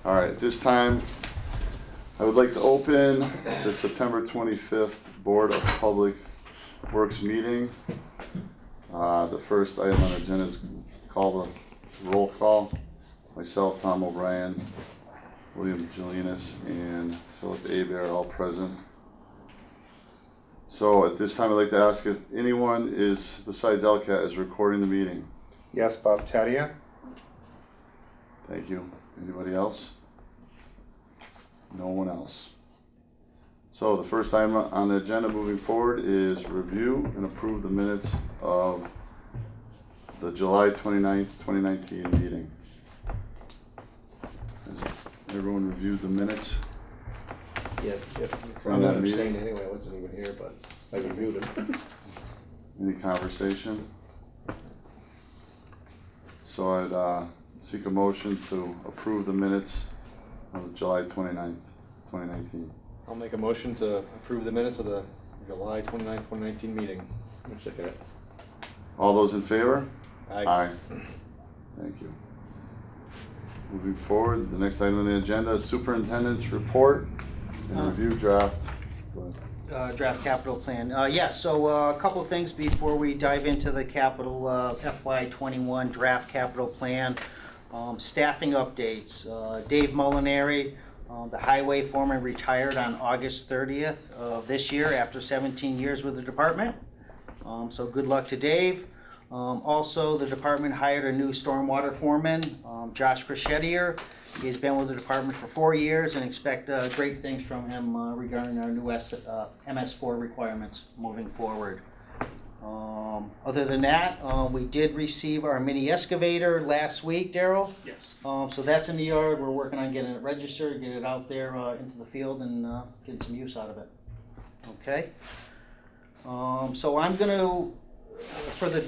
All right, this time I would like to open the September 25th Board of Public Works meeting. The first item on the agenda is call the roll call. Myself, Tom O'Brien, William Julianus, and Philip Abear are all present. So at this time I'd like to ask if anyone is, besides LCAT, is recording the meeting. Yes, Bob Tadia. Thank you. Anybody else? No one else. So the first item on the agenda moving forward is review and approve the minutes of the July 29th, 2019 meeting. Has everyone reviewed the minutes? Yeah. From that meeting? Saying anyway, I wasn't even here, but I reviewed them. Any conversation? So I'd seek a motion to approve the minutes of July 29th, 2019. I'll make a motion to approve the minutes of the July 29th, 2019 meeting. I'm sick of it. All those in favor? Aye. Thank you. Moving forward, the next item on the agenda is superintendent's report and review draft. Go ahead. Draft capital plan. So a couple of things before we dive into the capital FY21 draft capital plan. Staffing updates. Dave Molinari, the highway foreman, retired on August 30th of this year after 17 years with the department. So good luck to Dave. Also, the department hired a new stormwater foreman, Josh Crescetier. He's been with the department for 4 years and expect great things from him regarding our new MS4 requirements moving forward. Other than that, we did receive our mini excavator last week, Daryl. Yes. So that's in the yard. We're working on getting it registered, get it out there into the field, and getting some use out of it. Okay. So I'm gonna, for the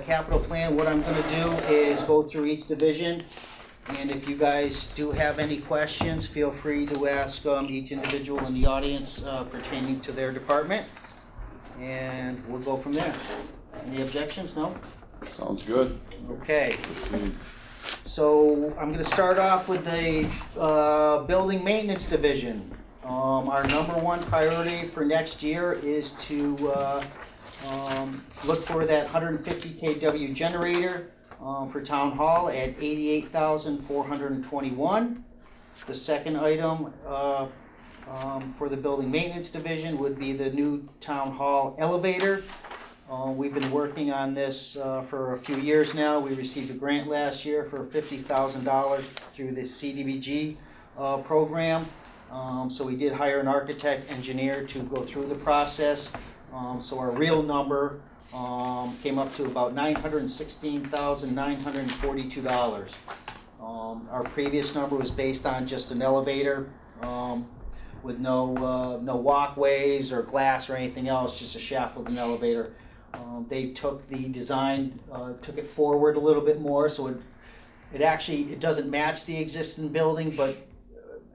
capital plan, what I'm gonna do is go through each division. And if you guys do have any questions, feel free to ask each individual in the audience pertaining to their department. And we'll go from there. Any objections? No? Sounds good. Okay. So I'm going to start off with the building maintenance division. Our number one priority for next year is to look for that 150 kW generator for town hall at 88,421. The second item for the building maintenance division would be the new town hall elevator. We've been working on this for a few years now. We received a grant last year for $50,000 through this CDBG program. So we did hire an architect engineer to go through the process. So our real number came up to about $916,942. Our previous number was based on just an elevator with no walkways or glass or anything else, just a shaft with an elevator. They took the design, took it forward a little bit more, so it doesn't match the existing building, but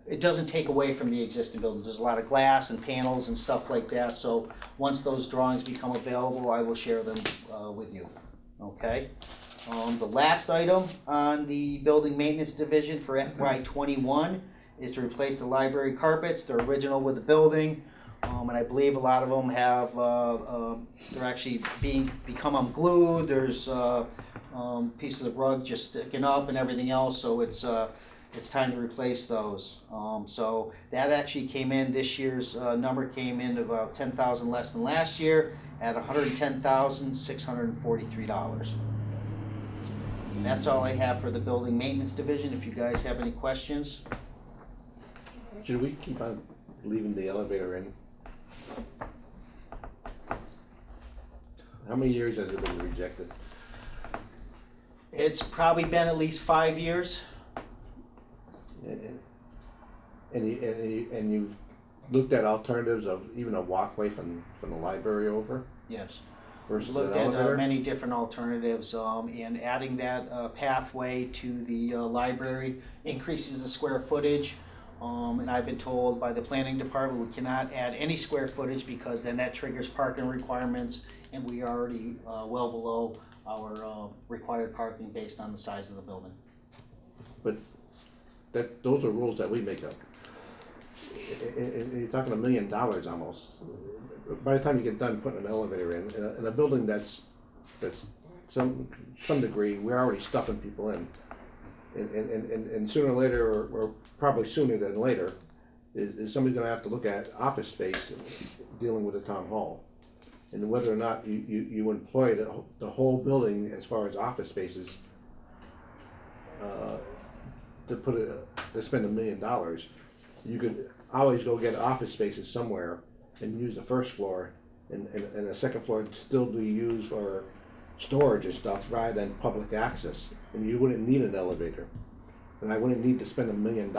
it doesn't take away from the existing building. There's a lot of glass and panels and stuff like that, so once those drawings become available, I will share them with you. Okay. The last item on the building maintenance division for FY21 is to replace the library carpets. They're original with the building, and I believe a lot of them have, they're actually become unglued. There's pieces of rug just sticking up and everything else, so it's time to replace those. So that actually came in, this year's number came in about $10,000 less than last year at $110,643. And that's all I have for the building maintenance division. If you guys have any questions. Should we keep on leaving the elevator in? How many years has it been rejected? It's probably been at least 5 years. And you've looked at alternatives of even a walkway from the library over? Yes. Versus Looked an at elevator? many different alternatives, and adding that pathway to the library increases the square footage. And I've been told by the planning department we cannot add any square footage because then that triggers parking requirements, and we are already well below our required parking based on the size of the building. But those are rules that we make up. And you're talking $1 million almost. By the time you get done putting an elevator in a building that's some degree, we're already stuffing people in. And sooner or later, or probably sooner than later, is somebody's gonna have to look at office space dealing with the town hall. And whether or not you employ the whole building as far as office spaces, to spend $1 million, you could always go get office spaces somewhere and use the first floor, and the second floor would still be used for storage and stuff rather than public access. And you wouldn't need an elevator. And I wouldn't need to spend $1 million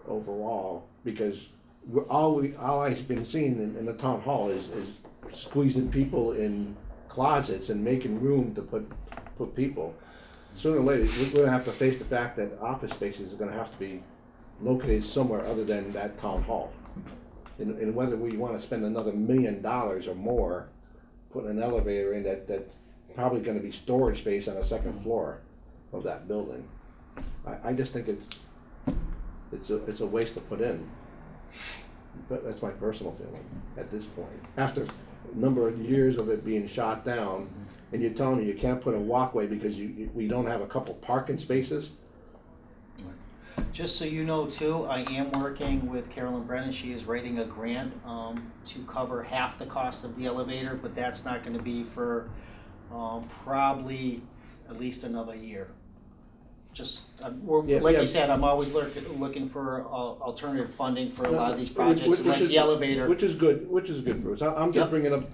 overall, because all I've been seeing in the town hall is squeezing people in closets and making room to put people. Sooner or later, we're gonna have to face the fact that office spaces are gonna have to be located somewhere other than that town hall. And whether we wanna spend another $1 million or more, putting an elevator in that's probably gonna be storage space on the second floor of that building. I just think it's a waste to put in. But that's my personal feeling at this point. After a number of years of it being shot down, and you're telling me you can't put a walkway because we don't have a couple parking spaces? Just so you know too, I am working with Carolyn Brennan. She is writing a grant to cover half the cost of the elevator, but that's not gonna be for probably at least another year. Just, like you said, I'm always looking for alternative funding for a lot of these projects, like the elevator. Which is good, Bruce. I'm just bringing up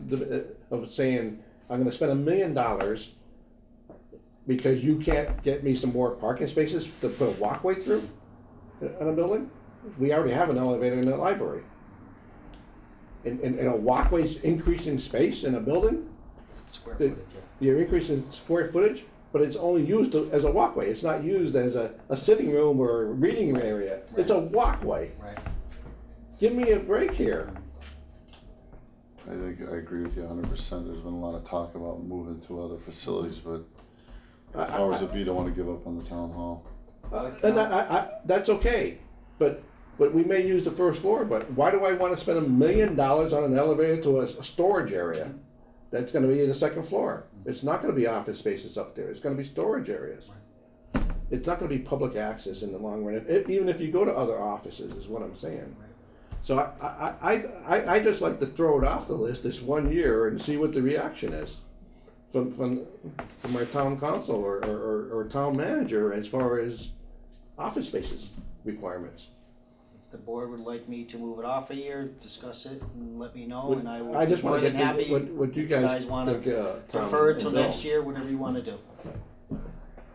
of saying, I'm gonna spend $1 million because you can't get me some more parking spaces to put a walkway through in a building? We already have an elevator in the library. And a walkway's increasing space in a building? Square footage, yeah. You're increasing square footage, but it's only used as a walkway. It's not used as a sitting room or a reading area. Right. It's a walkway. Right. Give me a break here. I think I agree with you 100%. There's been a lot of talk about moving to other facilities, but the powers that be don't want to give up on the town hall. And that's okay, but we may use the first floor, but why do I want to spend $1 million on an elevator to a storage area that's going to be in the second floor? It's not going to be office spaces up there. It's going to be storage areas. It's not going to be public access in the long run, even if you go to other offices, is what I'm saying. So I just like to throw it off the list this 1 year and see what the reaction is from my town council or town manager as far as office spaces requirements. If the board would like me to move it off a year, discuss it and let me know, and I will I just be more want to than get happy. what you guys want to think, Tom defer it and till Bill. next year, whatever you want to do.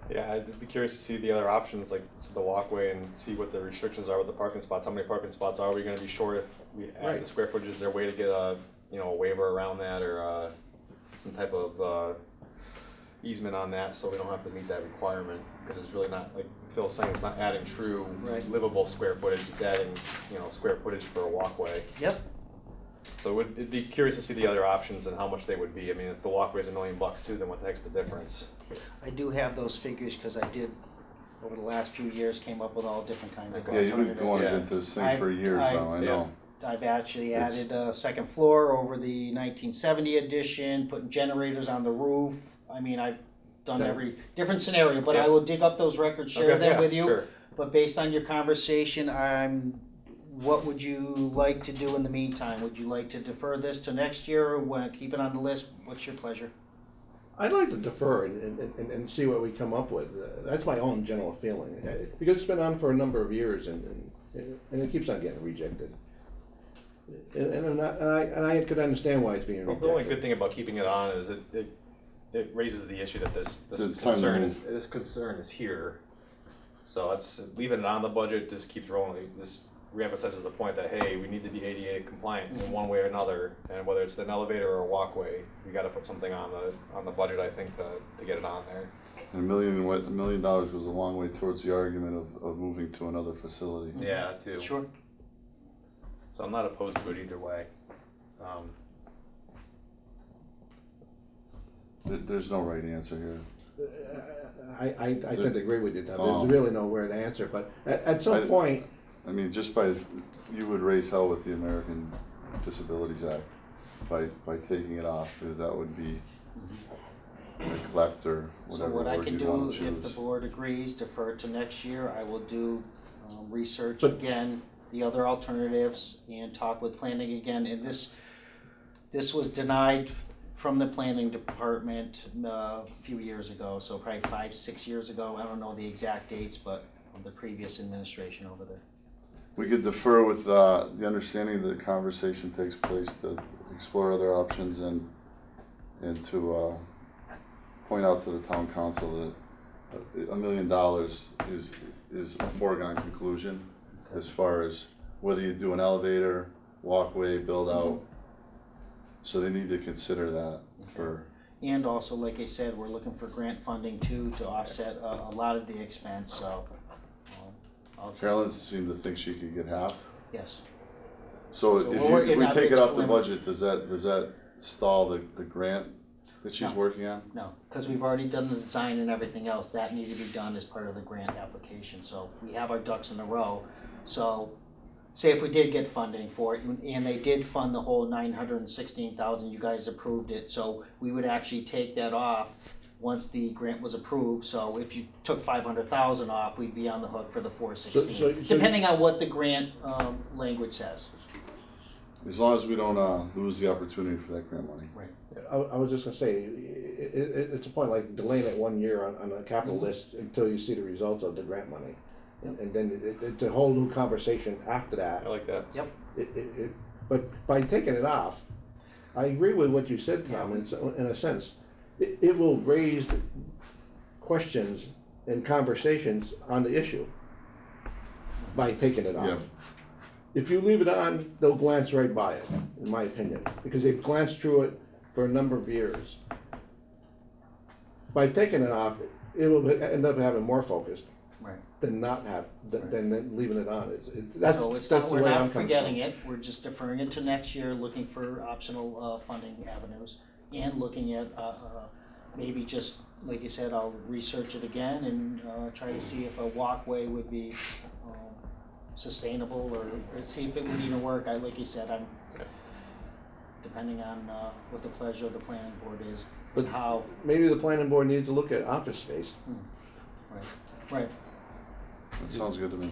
Yeah, I'd be curious to see the other options, like the walkway, and see what the restrictions are with the parking spots. How many parking spots are we going to be short if we add Right. the square footage? Is there a way to get a waiver around that, or some type of easement on that, so we don't have to meet that requirement? Because it's really not, like Phil's saying, it's not adding true livable square footage. It's adding square footage for a walkway. Yep. So it'd be curious to see the other options and how much they would be. I mean, if the walkway's $1 million too, then what the heck's the difference? I do have those figures because I did, over the last few years, came up with all different kinds of Yeah, you've been alternatives. going to get this thing for years now, I know. I've actually added a second floor over the 1970 edition, putting generators on the roof. I mean, I've done every different scenario, but I will dig up those records, share them with you. Sure. But based on your conversation, what would you like to do in the meantime? Would you like to defer this to next year, or keep it on the list? What's your pleasure? I'd like to defer and see what we come up with. That's my own general feeling, because it's been on for a number of years and it keeps on getting rejected. And I could understand why it's being rejected. Well, the only good thing about keeping it on is it raises the issue that this concern is here. So it's leaving it on the budget just keeps rolling. This reemphasizes the point that, hey, we need to be ADA compliant in one way or another, and whether it's an elevator or a walkway, we got to put something on the budget, I think, to get it on there. And $1 million goes a long way towards the argument of moving to another facility. Yeah, too. Sure. So I'm not opposed to it either way. There's no right answer here. I tend to agree with you, Tom. Oh. There's really nowhere to answer, but at some point, I mean, just by, you would raise hell with the American Disabilities Act by taking it off, because that would be neglect or So whatever what I word can you do, want to if the choose. board agrees, defer to next year, I will do research But- again, the other alternatives, and talk with planning again, and this was denied from the planning department a few years ago, so probably 5-6 years ago, I don't know the exact dates, but of the previous administration over there. We could defer with the understanding that the conversation takes place to explore other options and to point out to the town council that $1 million is a foregone conclusion as far as whether you do an elevator, walkway, build out. So they need to consider that for. And also, like I said, we're looking for grant funding too, to offset a lot of the expense, so. Carolyn seemed to think she could get half. Yes. So So if we're we in take it off the preliminary. budget, does that stall the grant that she's No. working on? No, because we've already done the design and everything else, that needed to be done as part of the grant application, so we have our ducks in a row. So, say if we did get funding for it, and they did fund the whole 916,000, you guys approved it, so we would actually take that off once the grant was approved, so if you took 500,000 off, we'd be on the hook for the 416, So- depending on what the grant, language says. As long as we don't lose the opportunity for that grant money. Right. I was just gonna say, it's a point like delaying it 1 year on a capital list until you see the results of the grant money. And then it's a whole new conversation after that. I like that. Yep. But by taking it off, I agree with what you said, Tom, in a sense. It will raise questions and conversations on the issue by taking it off. Yeah. If you leave it on, they'll glance right by it, in my opinion, because they've glanced through it for a number of years. By taking it off, it will end up having more focus Right. than not have, than leaving it on. So it's not, we're not forgetting it, we're just deferring it to next year, looking for optional funding avenues, and looking at maybe just, like you said, I'll research it again and try to see if a walkway would be sustainable, or see if it would even work. Like you said, I'm, depending on what the pleasure of the planning board is, but how. Maybe the planning board needs to look at office space. Right, That sounds good to me.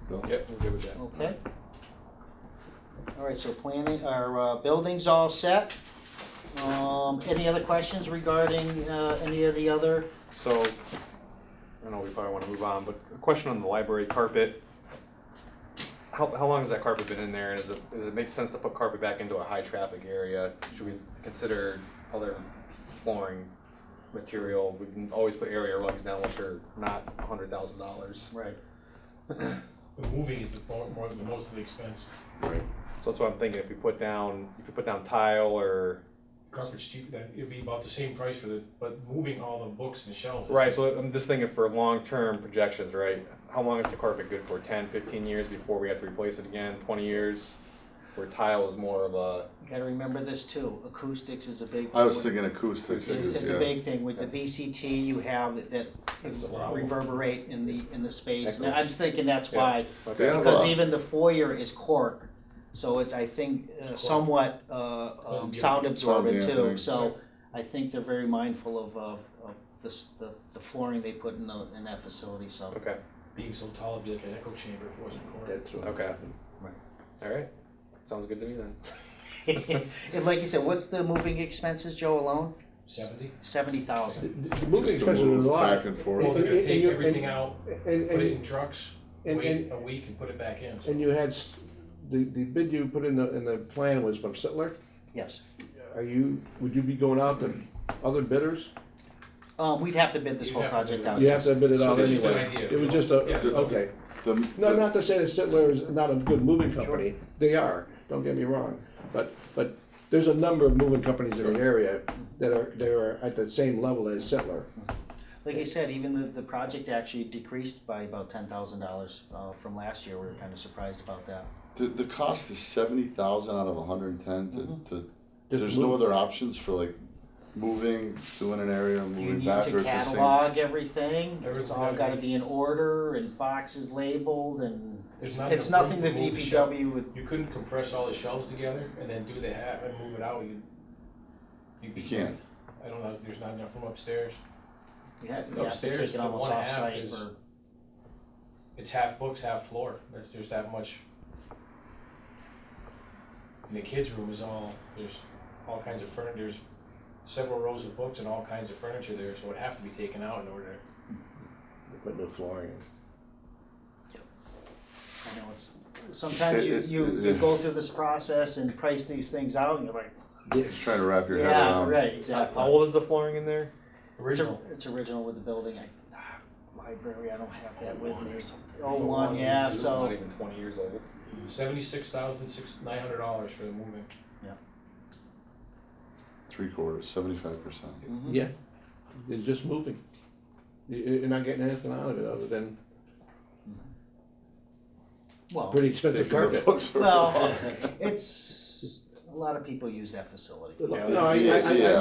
Bill? Yep, we're good with that. okay. All right, so planning, our building's all set. Any other questions regarding any of the other? So, I know we probably want to move on, but a question on the library carpet. How long has that carpet been in there, and does it make sense to put carpet back into a high traffic area? Should we consider other flooring material? We can always put area rugs down, which are not $100,000. Right. But moving is the most of the expense. Right. So that's what I'm thinking. If you put down tile or Carpet's cheap, then it'd be about the same price but moving all the books and shelves. right. So I'm just thinking for long-term projections, right? How long is the carpet good for? 10, 15 years before we have to replace it again? 20 years? Where tile is more of a You gotta remember this too, acoustics is a big. I was thing. thinking acoustics. It's yeah. a big thing, with the VCT you have that reverberate in the space, and I'm thinking that's why, okay. Yeah. because even the foyer is cork, so it's, I think, somewhat, sound absorbent Sound too, damping. so I think they're very mindful of this, the flooring they put in that facility, so. Okay. Being so tall, it'd be like an echo chamber if it wasn't core. That's what- Okay. Right. All right. Sounds good to me then. And like you said, what's the moving expenses, Joe, alone? 70? 70,000. The moving Just to expenses move is a lot. back and Well, forth. they're gonna And take you- everything out, And, put it in and, trucks, and- wait and- a week and put it back in. and you had, the bid you put in the plan was from Sittler? Yes. Would you be going out to other bidders? We'd have to bid this You'd whole have to project do it. out. You have to bid it So out it's just an anyway. idea. It was just a, Yeah. okay. The- No, not to say that Sittler is not a good moving company, they are, don't get me wrong. But there's a number of moving companies in the area that are at the same level as Sittler. Like I said, even the project actually decreased by about $10,000 from last year. We were kind of surprised about that. The cost is 70,000 out of 110 to Just there's no move. other options for like moving, doing an area, You moving need back, to or it's the same? catalog everything, it's Everything's all gotta gotta be- be in order and boxes labeled and There's not it's enough room nothing to the move the shelf. DPW would, You couldn't compress all the shelves together and then do the half and move it out, you'd be. You can't. I don't know, there's not enough room upstairs. you have to Upstairs, take it the almost one half off-site is- or. It's half books, half floor, there's that much. And the kids' room is there's all kinds of furniture, there's several rows of books and all kinds of furniture there, so it'd have to be taken out in order. Put new flooring in. I know it's, sometimes you go through this process and price these things out and you're like, Just trying to wrap your head yeah, around. right, How exactly. old is the flooring in there? Original. It's original with the building, library, I don't have that with me. Or something. Oh, one, yeah, It's so. not even 20 years old. $76,900 for the moving. 3/4, 75%. Mhm. Yeah, it's just moving. You're not getting anything out of it other than Well, pretty expensive Taking the carpet. books well, it's, a lot of people use that facility. No, Yeah, I you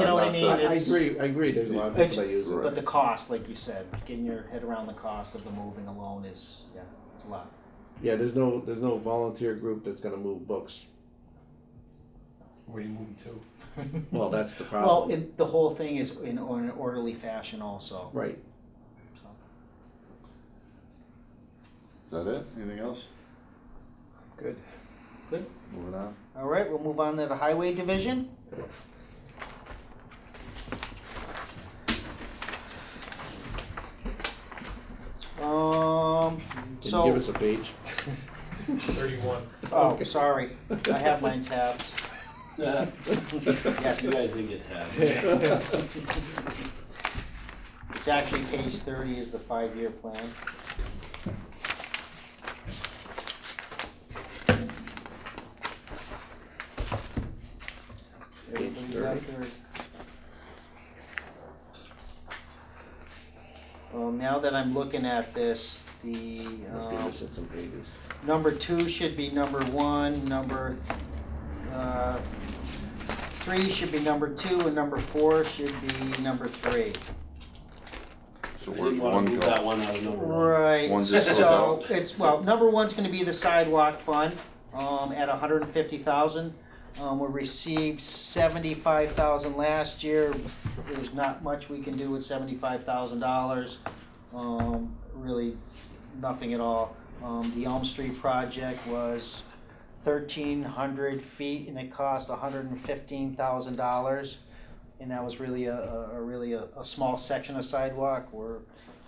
know what I not mean? to- I It's- agree, there's a lot of people that use it. But the cost, like you said, getting your head around the cost of the moving alone is, yeah, it's a lot. Yeah, there's no volunteer group that's gonna move books. Where do you move them to? Well, that's the Well, problem. the whole thing is in an orderly fashion also. Right. So. Is that it? Anything else? Good. Good. Moving on. All right, we'll move on to the highway division. Can you So, give us a page? 31. oh, sorry, I have mine tabs. Yeah. Yes, You guys it's, didn't get tabs. it's actually page 30 is the 5-year plan. Everybody's got 30. their- Now that I'm looking at this, the, Give us some pages. number 2 should be number 1, number 3 should be number 2, and number 4 should be number 3. So I where's didn't wanna one move go? that one out of number one. Right, One just goes so out? it's, well, number 1's gonna be the sidewalk fund, at 150,000. We received 75,000 last year. There's not much we can do with $75,000. Really nothing at all. The Elm Street project was 1,300 feet and it cost $115,000. And that was really a small section of sidewalk. We're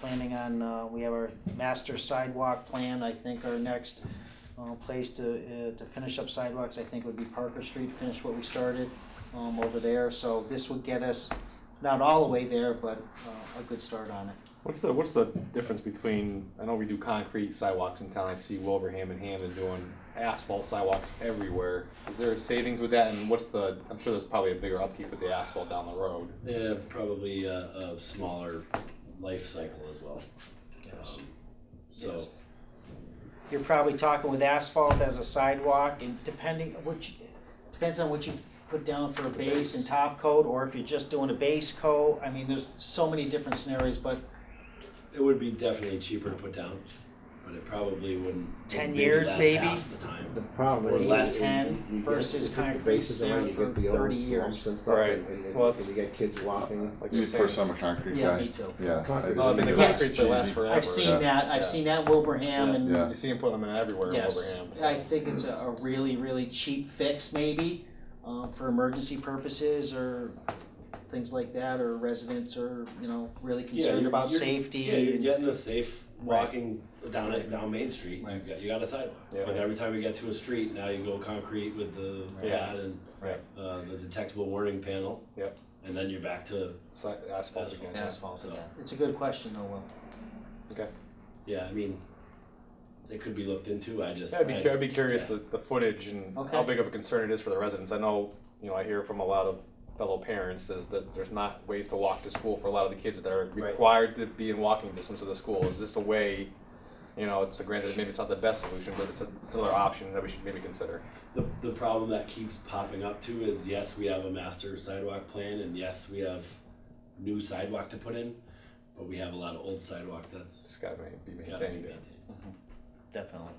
planning on, we have our master sidewalk plan. I think our next place to finish up sidewalks, I think would be Parker Street, finish what we started over there. So this would get us, not all the way there, but a good start on it. What's the difference between, I know we do concrete sidewalks in town, I see Wilbraham and Hammond doing asphalt sidewalks everywhere. Is there a savings with that, and I'm sure there's probably a bigger upkeep with the asphalt down the road. Yeah, probably a smaller life cycle as well. So, You're probably talking with asphalt as a sidewalk, and depends on what you put down for a base and top coat, or if you're just doing a base coat. I mean, there's so many different scenarios, but it would be definitely cheaper to put down, but it probably wouldn't. 10 maybe years, last maybe? half the time. The problem Or is. less. 10 you get- versus you put the concrete's bases there on, you for get the old 30 years. lumps and stuff, Right. and Well, you get kids walking. Like Me you're saying, personally, I'm a concrete Yeah, guy. me too. Yeah. Concrete. Oh, I mean, the think Yeah. concretes that last cheesy. forever. I've seen Yeah. that. I've seen that in Wilbraham, and Yeah. You see them putting them in everywhere in yes, Wilbraham. so. I think it's a really, really cheap fix, maybe for emergency purposes or things like that, or residents are really concerned you're- about you're- safety. Yeah, you're and- getting a safe Right. walking down Main Street. Right. You got a sidewalk. Yeah. But every time you get to a street, now you go concrete with the Yeah. pad and Right. the detectable warning panel. Yep. And then you're back to Asphalt again. Asphalt So- again. It's a good question, though, Will. Okay. yeah. I mean, it could be looked into. Yeah, I'd be curious yeah. the footage and Okay. how big of a concern it is for the residents. I know, I hear from a lot of fellow parents is that there's not ways to walk to school for a lot of the kids that are Right. required to be in walking distance of the school. Is this a way You know, it's a granted, maybe it's not the best solution, but it's another option that we should maybe consider. The problem that keeps popping up too is, yes, we have a master sidewalk plan, and yes, we have new sidewalk to put in, but we have a lot of old sidewalk that's It's gotta be gotta be maintained. maintained. Definitely.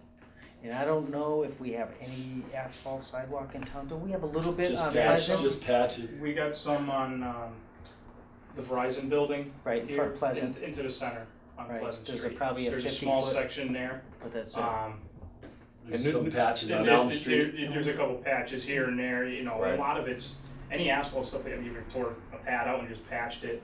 And I don't know if we have any asphalt sidewalk in town. Don't we have a little bit Just on patches, Pleasant? just patches. We got some on the Verizon building. Right, in here, front of Pleasant. Into the center on Right, Pleasant there's Street. probably a There's 50 a small foot, section there. but that's it. There's And some patches on It- Elm it's- Street. There's a couple patches here and there, you know, Right. a lot of it's, any asphalt stuff, if you ever tore a pad out and just patched it,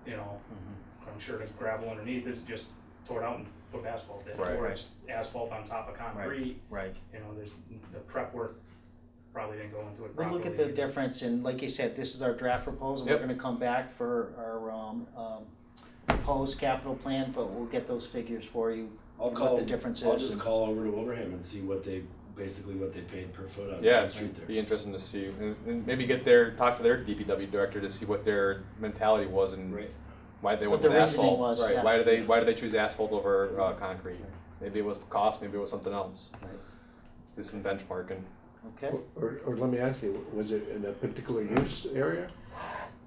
you know, Mhm. I'm sure the gravel underneath is just tore it out and put asphalt in. Right. Or it's asphalt on top of concrete, Right. you know, there's, the prep work probably didn't go into it We'll properly. look at the difference, and like you said, this is our draft proposal. Yep. We're gonna come back for our, proposed capital plan, but we'll get those figures for you. I'll what call. the difference I'll is just and- call over to Wilbraham and see what they paid per foot on Yeah, Main Street it'd there. be interesting to see, and maybe talk to their DPW director to see what their mentality was and Right. why they What went with the reasoning asphalt. was, Right, yeah. why did they choose asphalt over concrete? Maybe it was cost, maybe it was something else. Right. Do some benchmarking. Okay, Or let me ask you, was it in a particular use area?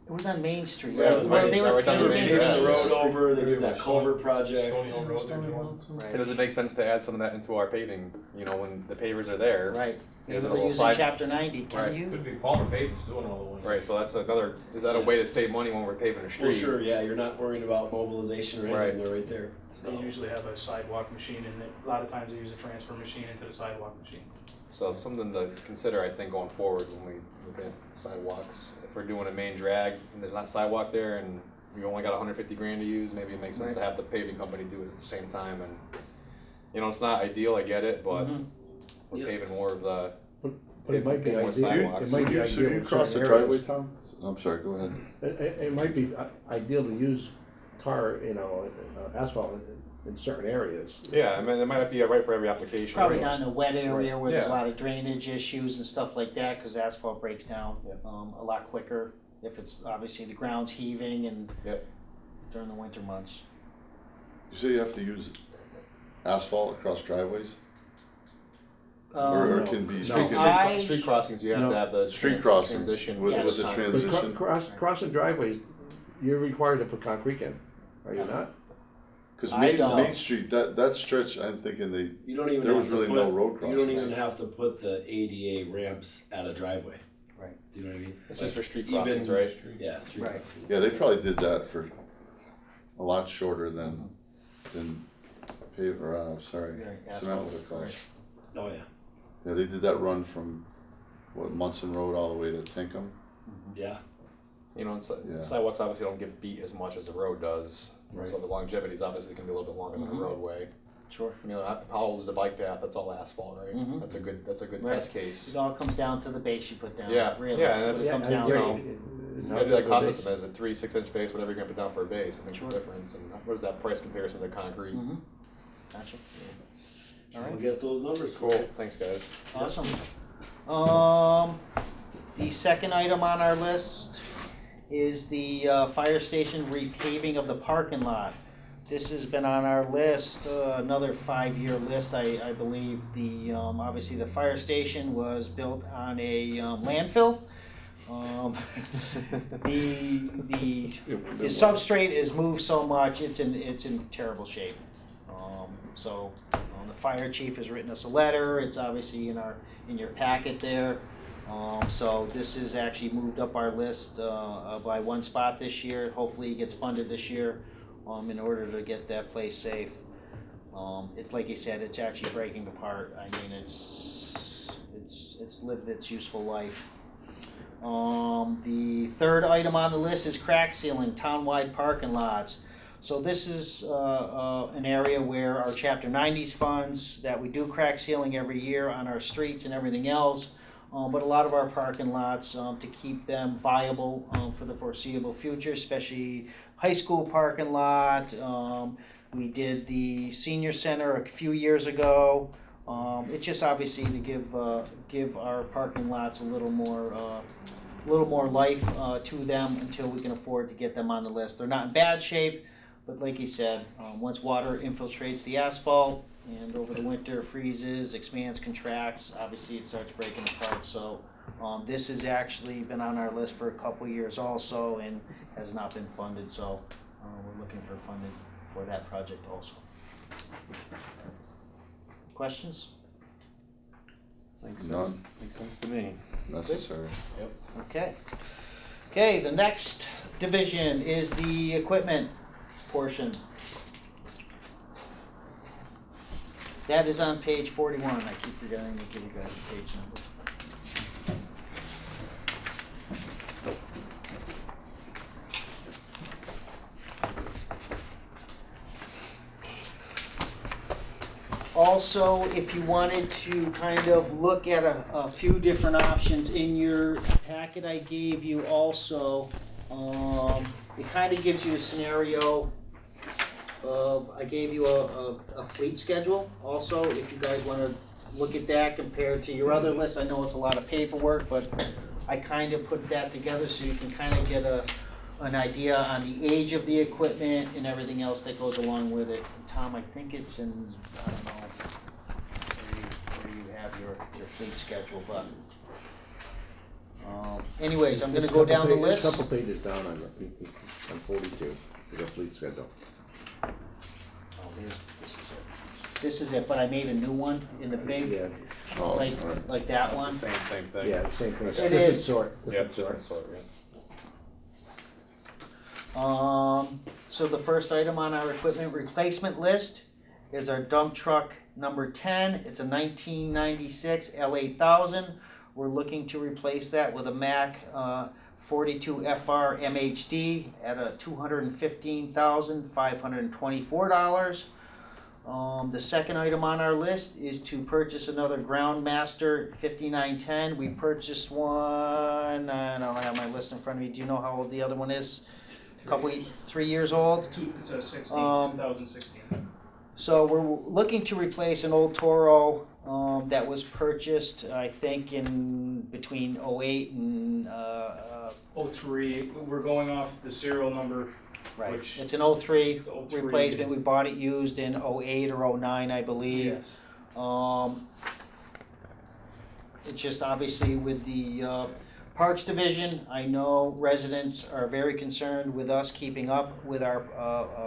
it was on Main Street. Yeah, it was Well, right- they right were down the They main paving paved the drag. road over, they did that Stony- culvert project. Stony Hill Road they're doing. It doesn't make sense to add some of that into our paving, you know, when the pavers are there. Right, Yeah, maybe the they're little using side- chapter 90, can Right. you? Could be Palmer Paving's doing all the ones. Right, so that's another, is that a way to save money when we're paving a street? Well, sure, yeah, you're not worrying about mobilization or anything, Right. they're right there. They usually have a sidewalk machine, and a lot of times they use a transfer machine into the sidewalk machine. So it's something to consider, I think, going forward when we look at sidewalks. If we're doing a main drag and there's not sidewalk there and we only got 150 grand to use, maybe it makes sense to Right. have the paving company do it at the same time. And, you know, it's not ideal, I get it, but Mhm. we're Yep. paving more of the, But it might be More ideal, sidewalks. it might be So ideal you in cross the certain driveway, areas. Tom? I'm sorry, go ahead. It might be ideal to use tar, asphalt in certain areas. yeah, I mean, it might not be right for every application. Probably not in a wet area where there's a Yeah. lot of drainage issues and stuff like that, cause asphalt breaks down, Yep. a lot quicker if it's, obviously the ground's heaving and Yep. during the winter months. You say you have to use asphalt across driveways? Or Um, can be no. street, I- Street crossings, you have No. to have the street crossings transition. with, Yes. with the But But transition? crossing driveways, you're required to put concrete in, are you not? Cause I Main, don't. Main Street, that stretch, I'm thinking they, You don't even There have was to really put, no road you crossings. don't even have to put the ADA ramps at a driveway. Right. Do you know what I mean? It's just for street Even- crossings, right? Yeah, street Right. crossings. yeah, they probably did that for a lot shorter than pave, or, sorry, Right, cement, asphalt, what they call it. right. Oh, yeah, Yeah, they did that run from, Munson Road all the way to Tinkham. yeah. You know, and Yeah. sidewalks obviously don't get beat as much as the road does. Right. So the longevity is obviously can be a little bit longer than Mhm. a roadway. Sure. You know, how old is the bike path? That's all asphalt, right? Mhm. That's a good Right. test case. It all comes down to the base you put down, Yeah, really. yeah, and What that's- it comes Yeah, I down agree. to. You gotta do that cost estimate, is it 3-6 inch base, whatever you're gonna put down per base, it makes Sure. a difference, and what is that price comparison to concrete? Mhm. Gotcha. All We'll right, get those numbers. Cool, thanks guys. awesome. The second item on our list is the fire station repaving of the parking lot. This has been on our list, another 5-year list, I believe. Obviously the fire station was built on a landfill. The substrate is moved so much, it's in terrible shape. The fire chief has written us a letter, it's obviously in your packet there. So this is actually moved up our list by one spot this year. Hopefully it gets funded this year in order to get that place safe. It's like you said, it's actually breaking apart. I mean, it's lived its useful life. The third item on the list is crack sealing townwide parking lots. So this is an area where our Chapter 90s funds, that we do crack sealing every year on our streets and everything else. But a lot of our parking lots, to keep them viable for the foreseeable future, especially high school parking lot. We did the senior center a few years ago. It's just obviously to give our parking lots a little more life to them until we can afford to get them on the list. They're not in bad shape, but like you said, once water infiltrates the asphalt, and over the winter freezes, expands, contracts, obviously it starts breaking apart, so this has actually been on our list for a couple years also and has not been funded, so we're looking for funding for that project also. Questions? Makes None. sense. Makes sense to me. Necessary. Okay. Okay, the next division is the equipment portion. That is on page 41. I keep forgetting to give you guys the page number. Also, if you wanted to kind of look at a few different options in your packet I gave you also, it kind of gives you a scenario of, I gave you a fleet schedule also, if you guys want to look at that compared to your other list. I know it's a lot of paperwork, but I kind of put that together so you can kind of get an idea on the age of the equipment and everything else that goes along with it. Tom, I think it's in, I don't know, where you have your fleet schedule, but anyways, I'm gonna go down the list. A couple pages down on 42, the fleet schedule. Oh, this is it. This is it, but I made a new one in the big, Yeah, Oh, like, all right. like that It's one. the same thing. yeah, same thing. It Different is. sort, Yeah, different sort. yeah. So the first item on our equipment replacement list is our dump truck number 10. It's a 1996 L8000. We're looking to replace that with a Mack 42 FR MHD at a $215,524. The second item on our list is to purchase another Groundmaster 5910. We purchased one, I don't have my list in front of me. Do you know how old the other one is? Couple, 3 years old. It's a 16, 2016. So we're looking to replace an old Toro that was purchased, I think, in between 08 and 03, we're going off the serial number. right. Which- It's an 03 The 03. replacement. We bought it used in 08 or 09, I believe. Yes. It's just obviously with the Parks Division, I know residents are very concerned with us keeping up with our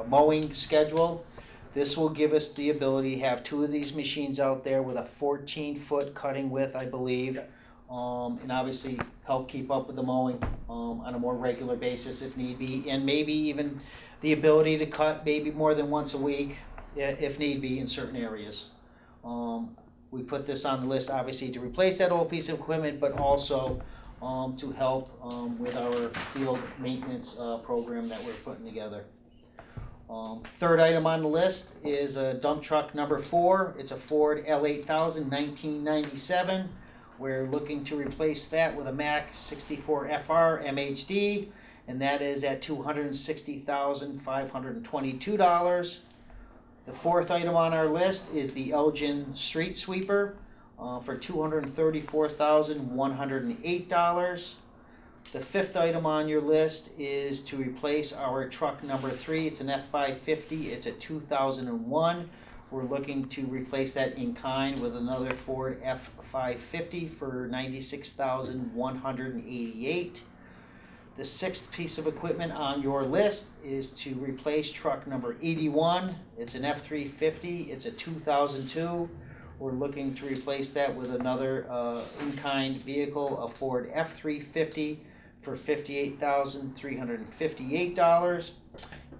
mowing schedule. This will give us the ability to have two of these machines out there with a 14-foot cutting width, I believe. And obviously help keep up with the mowing on a more regular basis if need be. And maybe even the ability to cut maybe more than once a week if need be in certain areas. We put this on the list obviously to replace that old piece of equipment, but also to help with our field maintenance program that we're putting together. Third item on the list is a dump truck number 4. It's a Ford L8000 1997. We're looking to replace that with a Mack 64 FR MHD, and that is at $260,522. The fourth item on our list is the Elgin Street Sweeper for $234,108. The fifth item on your list is to replace our truck number 3. It's an F550. It's a 2001. We're looking to replace that in kind with another Ford F550 for $96,188. The sixth piece of equipment on your list is to replace truck number 81. It's an F350. It's a 2002. We're looking to replace that with another in-kind vehicle, a Ford F350 for $58,358.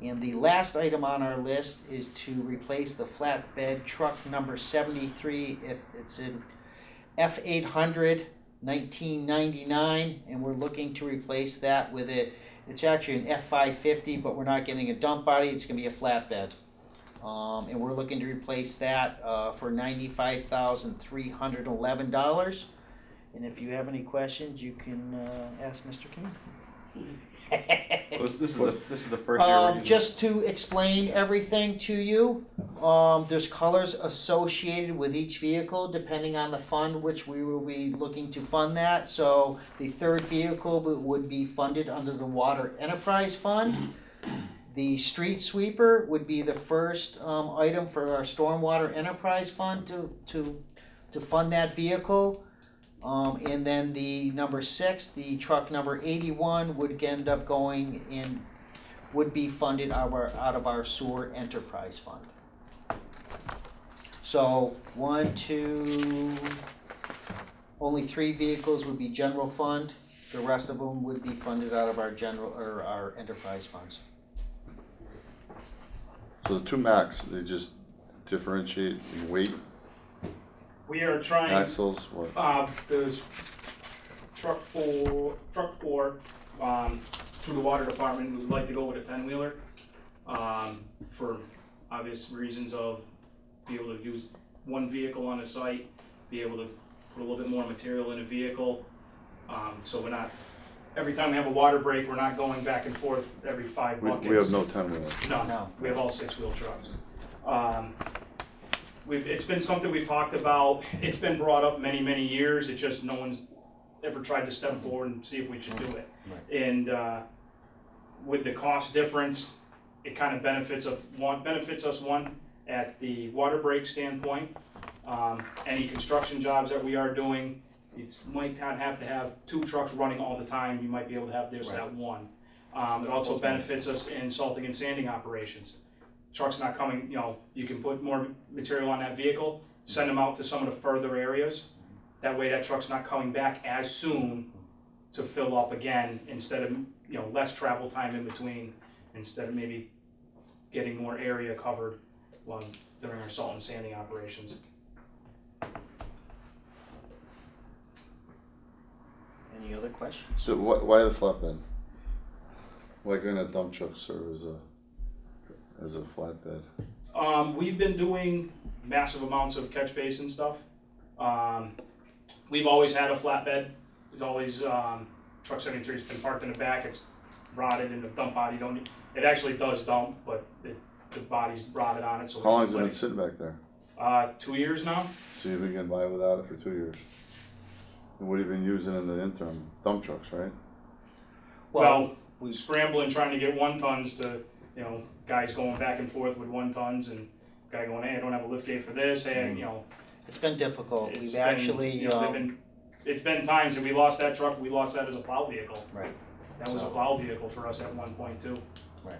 And the last item on our list is to replace the flatbed truck number 73. It's an F800 1999, and we're looking to replace that with it's actually an F550, but we're not getting a dump body, it's going to be a flatbed. And we're looking to replace that for $95,311. And if you have any questions, you can ask Mr. King. So this is the first year we're using Just to explain everything to you, there's colors associated with each vehicle depending on the fund which we will be looking to fund that. So the third vehicle would be funded under the Water Enterprise Fund. The street sweeper would be the first item for our stormwater enterprise fund to fund that vehicle. And then the number 6, the truck number 81 would end up going in, would be funded out of our sewer enterprise fund. So 1, 2, only 3 vehicles would be general fund. The rest of them would be funded out of our general, or our enterprise funds. So the two Macs, they just differentiate in weight, We are trying, axles, what? there's truck four, through the water department, we'd like to go with a 10-wheeler, for obvious reasons of be able to use one vehicle on the site, be able to put a little bit more material in a vehicle, so we're not, every time we have a water break, we're not going back and forth every 5 buckets. We have no 10-wheeler. No, we have all 6-wheel trucks. It's been something we've talked about, it's been brought up many, many years, it just no one's ever tried to step forward and see if we should do it. Right. And with the cost difference, it kind of benefits us one, at the water break standpoint. Any construction jobs that we are doing, you might not have to have 2 trucks running all the time, you might be able to have this at one. It also benefits us in salting and sanding operations. Truck's not coming, you can put more material on that vehicle, send them out to some of the further areas. That way that truck's not coming back as soon to fill up again, instead of, less travel time in between, instead of maybe getting more area covered during our salt and sanding operations. Any other questions? So why the flatbed? Why couldn't a dump truck serve as a flatbed? We've been doing massive amounts of catch basin stuff. We've always had a flatbed. There's always, truck 73's been parked in the back, it's rotted in the dump body, it actually does dump, but the body's rotted on it, so. How long has it been sitting back there? 2 years now. So you've been getting by without it for 2 years? And what have you been using in the interim? Dump trucks, right? Well, we scrambling trying to get 1-tons to, guys going back and forth with 1-tons, and guy going, hey, I don't have a lift gate for this, hey, It's been difficult. it's We've been, actually, it's been times that we lost that truck, we lost that as a plow vehicle. right, That was a plow vehicle for us at one point too. right,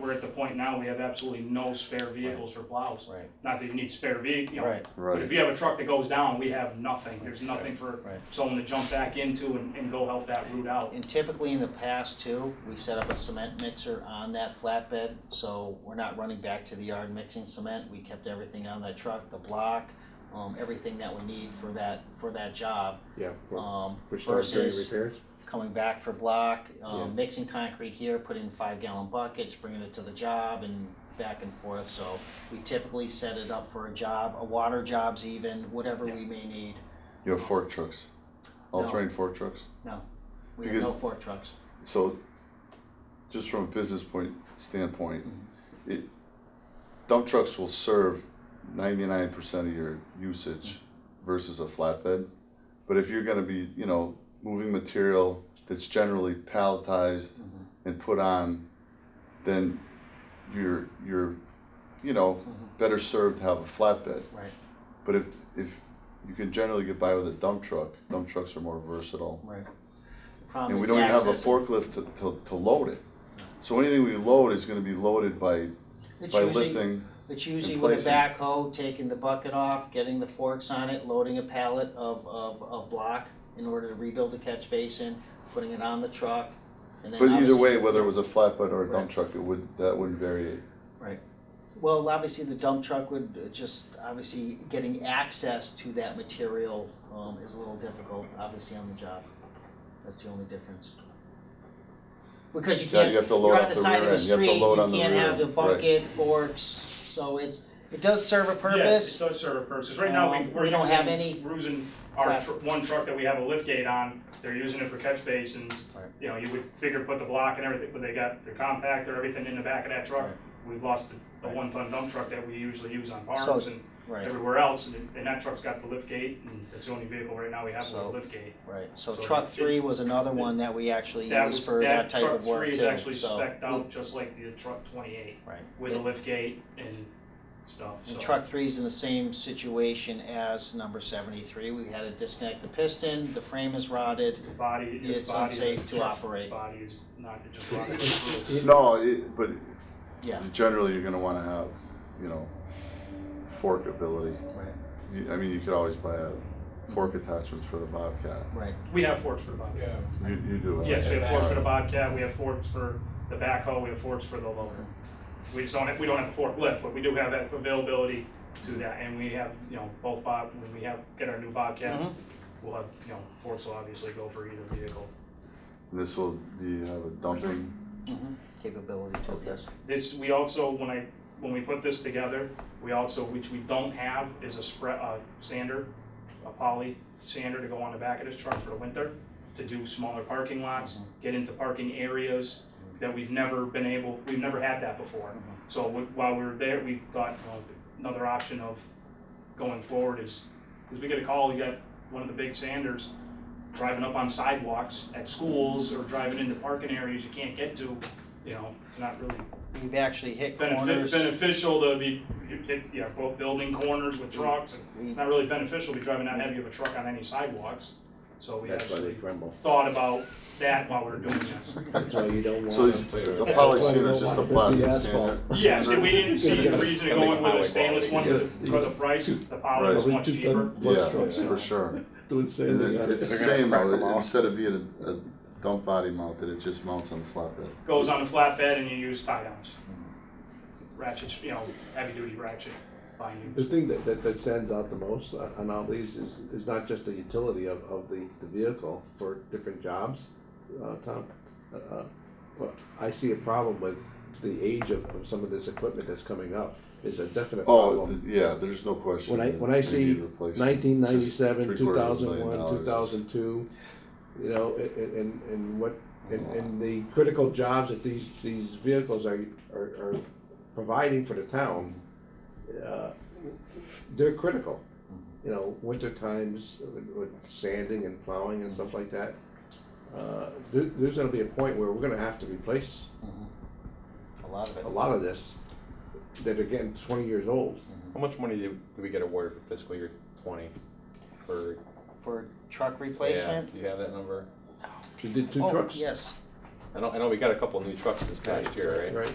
We're at the point now, we have absolutely no spare vehicles for plows. right, Not that you need spare vehicle, right, but Right. if you have a truck that goes down, we have nothing. There's nothing for right. someone to jump back into and go help that route out. And typically in the past too, we set up a cement mixer on that flatbed, so we're not running back to the yard mixing cement. We kept everything on that truck, the block, everything that we need for that job. Yeah, for doing Versus repairs. coming back for block, Yeah. mixing concrete here, putting 5-gallon buckets, bringing it to the job and back and forth. So we typically set it up for a job, a water jobs even, whatever we may need. You have fork trucks, all-terrain fork trucks? No, we have no Because- fork trucks. So, just from a business standpoint, dump trucks will serve 99% of your usage versus a flatbed. But if you're gonna be, moving material that's generally palletized and put on, then you're better served to have a flatbed. Right, But if you can generally get by with a dump truck are more versatile. right. Problem And we is don't even have a access. forklift to load it. So anything we load is gonna be loaded by It's usually- lifting. It's usually and with a placing. backhoe, taking the bucket off, getting the forks on it, loading a pallet of block in order to rebuild the catch basin, putting it on the truck, and then But either obviously- way, whether it was a flatbed or a dump Right. truck, that wouldn't vary. Right. Well, obviously the dump truck would just, obviously getting access to that material is a little difficult, obviously on the job. That's the only difference. Because you Yeah, can't, you have to load you're up on the the side of rear a end. You have to street, load on you the can't rear have the end, right. bucket, forks, so it does serve a Yeah, purpose. it does serve a purpose. Right now, We don't have any we're using our flat- one truck that we have a lift gate on, they're using it for catch basins. Right. You would figure put the block and everything, but they got their compactor, everything in the back of that truck. Right. We've lost a Right. 1-ton dump truck that we usually use on So- farms, and Right. everywhere else, and that truck's got the lift gate, and that's the only vehicle right now we have with a So- lift gate. Right, so So truck it- 3 was another one that we actually used for that type of work Truck 3 is too, actually so- spec'd out just like the truck 28, Right. with a lift gate and stuff, so. And truck 3's in the same situation as number 73. We had to disconnect the piston, the frame is rotted, The body, the it's body of the unsafe to truck operate. Body is not, it just rotted through. No, but Yeah. generally you're gonna wanna have, you know, fork ability. Right. I mean, you could always buy a fork attachments for the Bobcat. Right. We have forks for the Bobcat. Yeah. You do have. Yes, we have forks for the Alright. Bobcat, we have forks for the backhoe, we have forks for the loader. We just don't have, we don't have a forklift, but we do have that availability to that, and we have, you know, both when we get our new Bobcat, Mhm. we'll have, you know, forks will obviously go for either vehicle. This will, do you have a dumping? Mhm. Capability to, Okay. yes. This, we also, when we put this together, we also, which we don't have, is a sander, a poly sander to go on the back of this truck for the winter, to do smaller parking lots, get into parking areas that we've never had that before. So while we were there, we thought, you know, another option of going forward is, because we get a call, you got one of the big sanders driving up on sidewalks at schools or driving into parking areas you can't get to, you know, it's not really We've actually hit corners. beneficial to be, both building corners with trucks, and it's not really beneficial to be driving that heavy of a truck on any sidewalks. So we That's why they actually tremble. thought about that while we were doing this. That's why you don't want. So these, the poly sander is just a plastic sander? Yes, and we didn't see the Yeah. reason of going with a stainless one because of price, the poly was Right. much cheaper. Yeah, for sure. Doing And then it's the same crack 'em though, off. instead of being a dump body mounted, it just mounts on the flatbed. Goes on the flatbed and you use tie downs. Ratchets, you know, heavy duty ratchet The bindings. thing that stands out the most on all these is not just the utility of the vehicle for different jobs, Tom. But I see a problem with the age of some of this equipment that's coming up. Is a definite Oh, problem. yeah, there's no question. When I that they see need replacement. 1997, It's just $750,000 2001, 2002, you know, and the critical jobs that these vehicles are providing for the town, they're critical. You know, winter times with sanding and plowing and stuff like that. There's going to be a point where we're going to have to replace A lot of it. a lot of this that are getting 20 years old. How much money did we get awarded for fiscal year 20 for? For truck Yeah, replacement? do you have that number? We did two Oh, trucks. yes. I know we got a couple new trucks this past year, right? Right.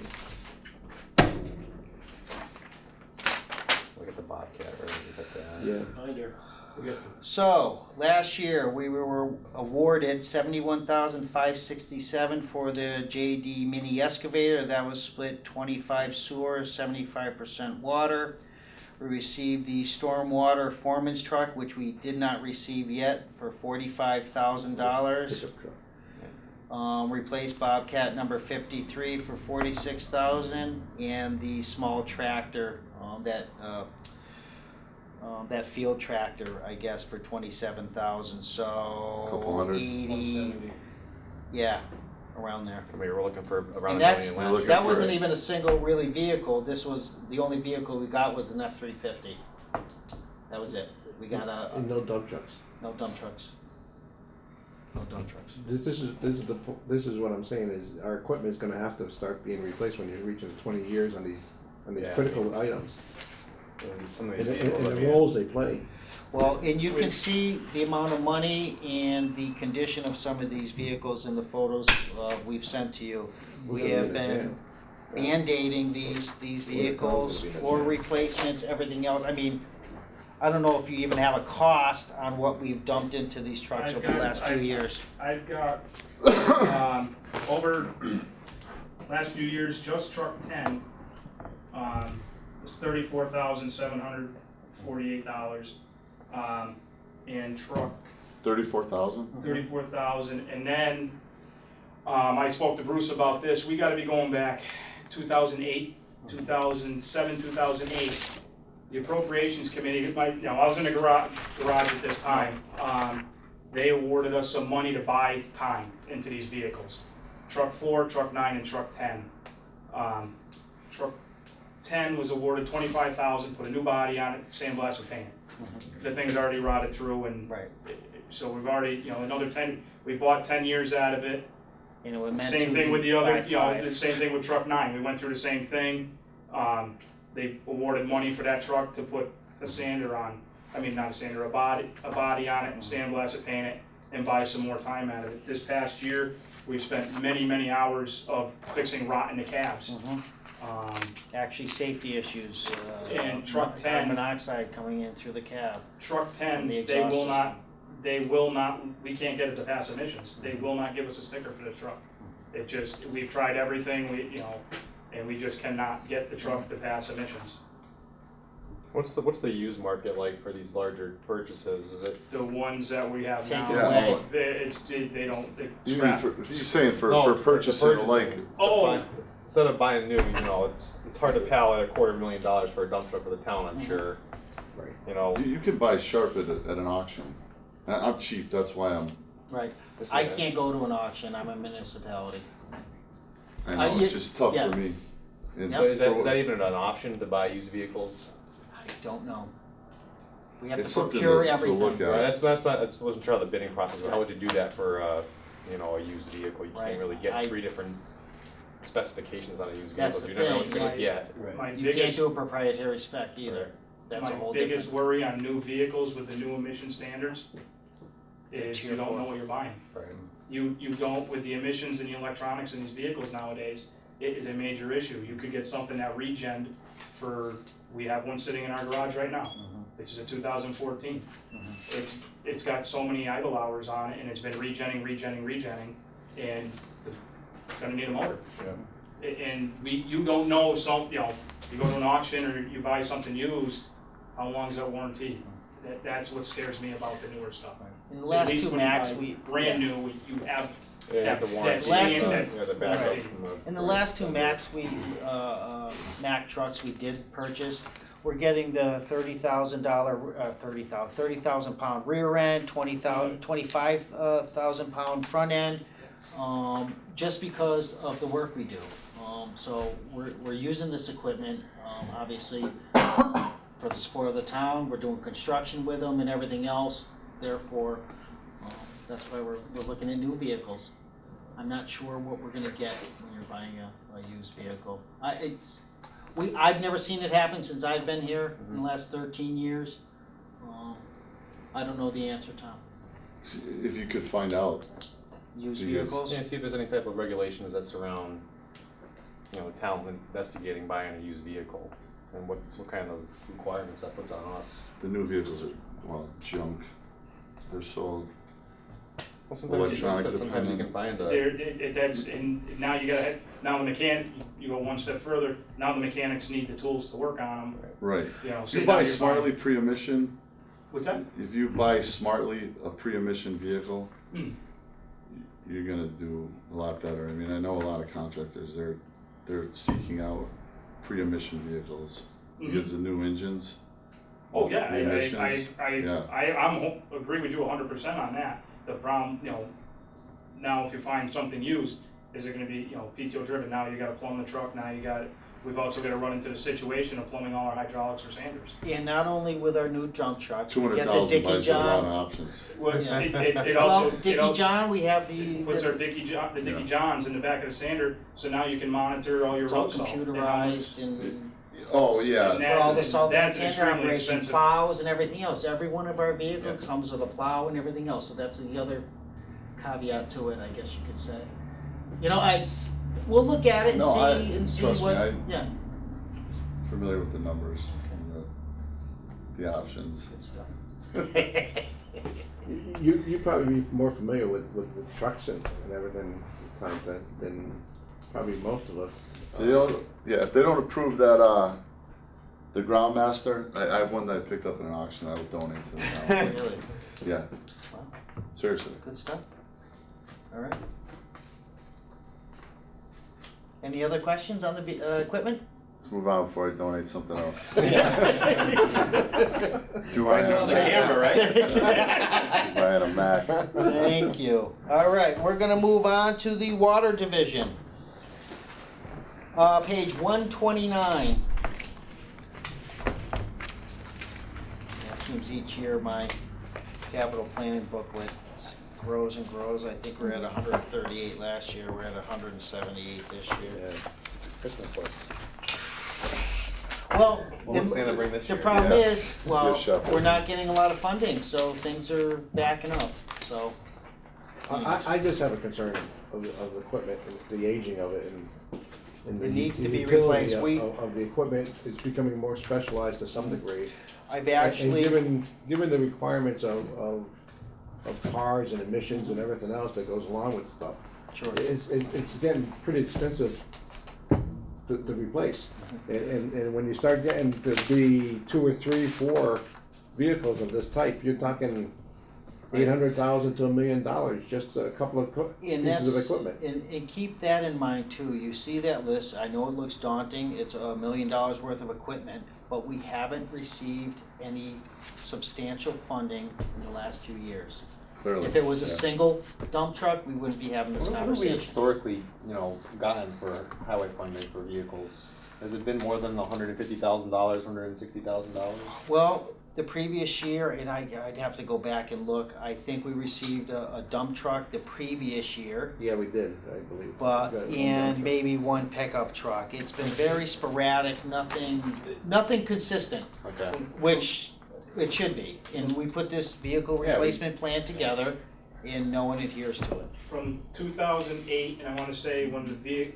Look at the Bobcat, right? Look at that. Yeah. So, last year, we were awarded $71,567 for the JD mini excavator. That was split 25 sewer, 75% water. We received the stormwater foreman's truck, which we did not receive yet, for $45,000. Pickup truck. Replaced Bobcat number 53 for $46,000, and the small tractor, that field tractor, I guess, for $27,000. So Couple hundred. 80, yeah, around there. And we were looking for around And a million last year. that for wasn't it. even a single really vehicle. This was the only vehicle we got was an F-350. That was it. We got And no dump trucks. no dump trucks. No dump trucks. This is what I'm saying is our equipment is going to have to start being replaced when you're reaching 20 years on these Yeah. critical items And some of and, these and, vehicles, and I the mean, roles they play. Well, and you can see the amount of money and the condition of some of these vehicles in the photos we've sent to you. We have been band-aiding these vehicles, floor replacements, everything else. I mean, I don't know if you even have a cost on what we've dumped into these trucks over the last few years. I've got, over last few years, just truck 10, was $34,748. And truck 34,000? 34,000, and then, I spoke to Bruce about this, we gotta be going back 2008, 2007, 2008. The appropriations committee, I was in the garage at this time, they awarded us some money to buy time into these vehicles. Truck 4, truck 9, and truck 10. Truck 10 was awarded 25,000, put a new body on it, sandblast and paint it. The thing's already rotted through, and Right. so we've already, you know, another 10, we bought 10 years out of it. And it was meant Same to thing be with the other, by you know, the 5. same thing with truck 9, we went through the same thing. They awarded money for that truck to put a sander on, I mean, not a sander, a body on it, and sandblast it, paint it, and buy some more time out of it. This past year, we've spent many, many hours of fixing rot in the cabs. Actually, safety issues. And truck 10 Carbon monoxide coming in through the cab. Truck 10, The they exhaust will not, we can't get it to pass emissions. They will not give us a sticker for this truck. It just, we've tried everything, you know, and we just cannot get the truck to pass emissions. What's the used market like for these larger purchases? Is it The ones that we have Take now, it they away. they You mean scrap. for, you're saying for No, purchasing, like, Oh, instead of buying new, you know, it's hard to pallet $250,000 for a dump truck for the town, I'm sure. Right. You know, you can buy sharp at an auction. I'm cheap, that's why Right. This I is- can't go to an auction. I'm a municipality. I know, it's just tough yeah. for me. And so is for- that even an option to buy used vehicles? I don't know. We have It's to something procure to everything. look at. Right, that's not, I wasn't sure how the bidding process, but how would you do that for, you know, a used vehicle? You Right. can't really I- get 3 different specifications on a used That's vehicle, the you never know what thing, you're gonna right. get. Right. my You can't biggest, do a proprietary spec either. That's a my whole biggest different. worry on new vehicles with the new emission standards is you don't cheerful. know what you're buying. Right. You don't, with the emissions and the electronics in these vehicles nowadays, it is a major issue. You could get something that regened for, we have one sitting in our garage right now, which is a 2014. It's got so many idle hours on it, and it's been regenning, and it's gonna need a motor. And you don't know you know, you go to an auction or you buy something used, how long's that warranty? That's what scares me about the newer stuff. In the At last least two when you Macs, buy we. brand new, you have Yeah, that the warranty, last same- two- yeah, the backup. Right. from the- In the last two Macs Mac trucks we did purchase, we're getting the $30,000 pound rear end, 25,000 pound front end, just because of the work we do. So we're using this equipment, obviously, for the support of the town. We're doing construction with them and everything else. Therefore, that's why we're looking at new vehicles. I'm not sure what we're gonna get when you're buying a used vehicle. I've never seen it happen since I've been here in the last 13 years. I don't know the answer, Tom. If you could find out. Used Because- vehicles? Yeah, see if there's any type of regulations that surround, you know, town investigating buying a used vehicle, and what kind of requirements that puts on us. The new vehicles are, well, junk. They're sold. Well, sometimes Electronic sometimes you can find a, that's, and now you gotta, now the mechanic, you go one step further, now the mechanics need the tools to work on them, Right. you know. If so you now buy you're buying- smartly pre-emission, What's that? if you buy smartly a pre-emission vehicle, Hmm. you're gonna do a lot better. I mean, I know a lot of contractors, they're seeking out pre-emission vehicles because the new engines. Oh, yeah, the emissions, yeah. I'm agree with you 100% on that. The problem, you know, now if you find something used, is it gonna be, you know, PTO driven, now you gotta plumb the truck, now you got, we've also gotta run into the situation of plumbing all our hydraulics or sanders. And not only with our new dump trucks, we get the 200,000 Dickie buys you a lot of John. options. Well, Yeah. it Well, also, Dickie John, we have the. puts our Dickie Yeah. Johns in the back of the sander, so now you can monitor all your It's all road salt. computerized and Oh, yeah. And for all the salt and that's sand extremely operation, expensive. plows and everything else. Every one of our vehicles Yeah. comes with a plow and everything else, so that's the other caveat to it, I guess you could say. You know, we'll look at it and No, see trust me, what, yeah, Familiar with the numbers and the options. good stuff. You probably be more familiar with trucks and everything than probably most of us. They don't, yeah, if they don't approve that, the Groundmaster, I have one that I picked up in an auction, I would donate to the town. Really, Yeah, wow, seriously. good stuff. All right. Any other questions on the equipment? Let's move on before I donate something else. Right Do I on the have camera, right? Do I had a Mac? Thank you. All right, we're gonna move on to the water division. Page 129. seems each year my capital planning booklet grows and grows. I think we're at 138 last year, we're at 178 this year. Christmas list. Well, What was Santa bring this the year? problem Yeah. is, well, Good shuffle. we're not getting a lot of funding, so things are backing up, so. I just have a concern of equipment, and the aging of it, and It needs to the be utility replaced. of the equipment. It's becoming more specialized to some degree. I've And actually, given the requirements of cars and emissions and everything else that goes along with stuff, sure, it's getting pretty expensive to replace. And when you start getting to be 2 or 3, 4 vehicles of this type, you're talking $800,000 to $1 million, just a couple of and pieces of that's, equipment. and keep that in mind too. You see that list, I know it looks daunting, it's $1 million worth of equipment, but we haven't received any substantial funding in the last few years. Clearly. If it was a Yeah. single dump truck, we wouldn't be having this What have we conversation. historically, gotten for highway funding for vehicles? Has it been more than $150,000, $160,000? Well, the previous year, and I'd have to go back and look, I think we received a dump truck the previous year. Yeah, we did, I believe. But, We got one and dump truck. maybe one pickup truck. It's been very sporadic, nothing consistent, Okay. which it should be. And we put this vehicle Yeah, we- replacement plan together and no one adheres to it. From 2008, and I want to say when the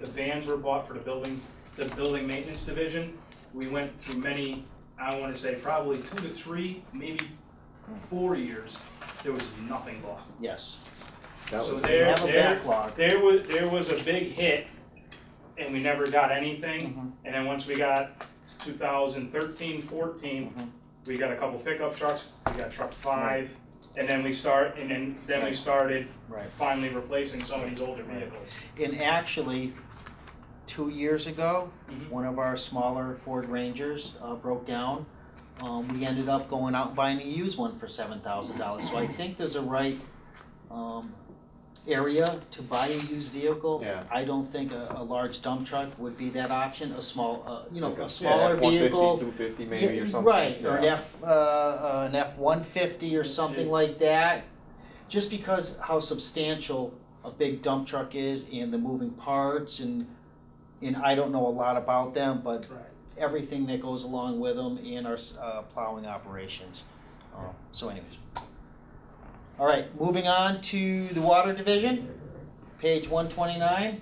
vans were bought for the building maintenance division, we went through many, I want to say probably 2 to 3, maybe 4 years, there was nothing bought. Yes. That So was- We there, have a there, backlog. there was a big hit, and we never got anything. Mhm. And then once we got to 2013, 14, Mhm. we got a couple pickup trucks. We got truck 5, and then we started Right. finally replacing some of these older vehicles. And actually, 2 years ago, Mhm. one of our smaller Ford Rangers broke down. We ended up going out and buying a used one for $7,000. So I think there's a right area to buy a used vehicle. Yeah. I don't think a large dump truck would be that option. A small, a Yeah, smaller F-150, vehicle. 250 maybe Yeah, or something. right, or an F-150 or something like that. Just because how substantial a big dump truck is and the moving parts and I don't know a lot about them, but Right. everything that goes along with them in our plowing operations. So anyways. All right, moving on to the water division, page 129.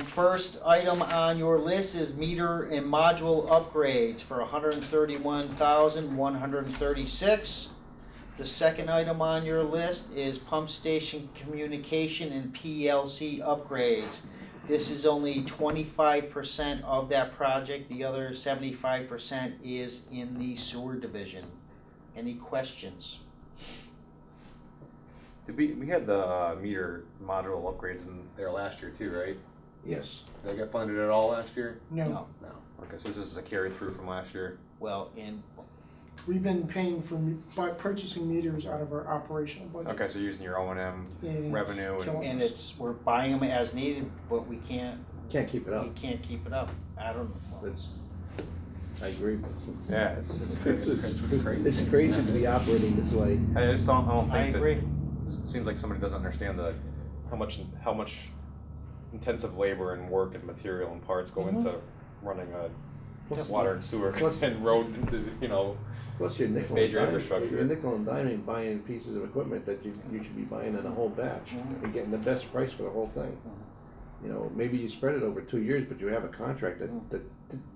First item on your list is meter and module upgrades for $131,136. The second item on your list is pump station communication and PLC upgrades. This is only 25% of that project. The other 75% is in the sewer division. Any questions? We had the meter module upgrades in there last year too, right? Yes. Did they get funded at all last year? No. No. No. Okay, so this is a carry through from last year. Well, in We've been paying by purchasing meters out of our operational budget. Okay, so you're using your O&M And it's revenue killing and us. we're buying them as needed, but we can't Can't keep it up. keep it up. I don't know. I agree. yeah, it's crazy. It's crazy. It's crazy to be operating this way. I don't I think agree. that it seems like somebody doesn't understand how much intensive labor and work and material and parts go into running a water and sewer Plus- and road, Plus you're nickel Major and infrastructure. you're nickel and diming buying pieces of equipment that you should be buying in a whole batch. Mhm. You're getting the best price for the whole thing. You know, maybe you spread it over 2 years, but you have a contract that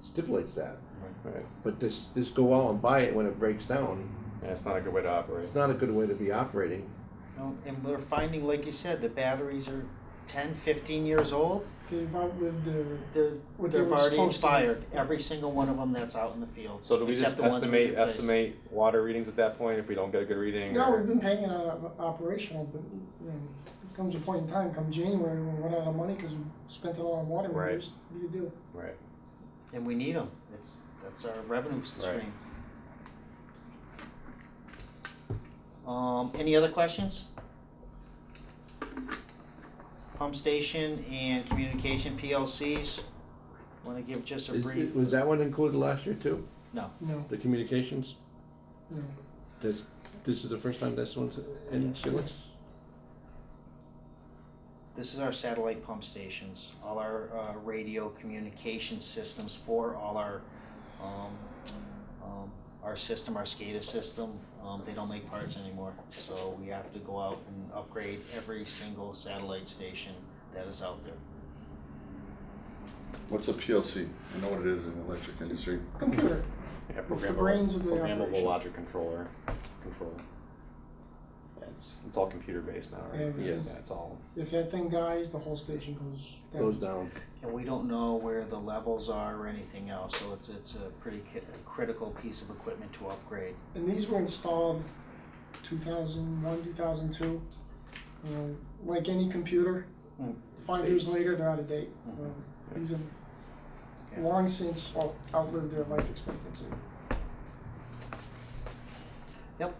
stipulates that. Right. But this go out and buy it when it breaks down, Yeah, it's not a good way to operate. it's not a good way to be operating. No, and we're finding, like you said, the batteries are 10, 15 years old. They've outlived their, They've what they were already supposed to. expired. Every single one of them that's out in the field. So do we except just the ones we replaced. estimate water readings at that point if we don't get a good reading? No, or- we've been paying it out of operational, but, you know, comes a point in time, come January, when we run out of money because we spent it all on water Right. meters, what do you do? Right. And we need them. That's our revenue stream. Any other questions? Pump station and communication PLCs. Want to give just a brief? Was that one included last year too? No. No, The communications? no. This is the first time this one's in Silex? This is our satellite pump stations, all our radio communication systems for all our system, our SCADA system. They don't make parts anymore, so we have to go out and upgrade every single satellite station that is out there. What's a PLC? I know what it is in the electric industry. Computer. Yeah, It's the brains of the programmable operation. logic controller. Yeah, it's all computer based now, right? Yeah, Yes. Yeah, it's all. If that thing dies, the whole station goes down. Goes down. And we don't know where the levels are or anything else, so it's a pretty critical piece of equipment to upgrade. And these were installed 2001, 2002. You know, like any computer, Mm. 5 years later they're out of date. Mhm. These have Yeah. long since outlived their life expectancy. Yep.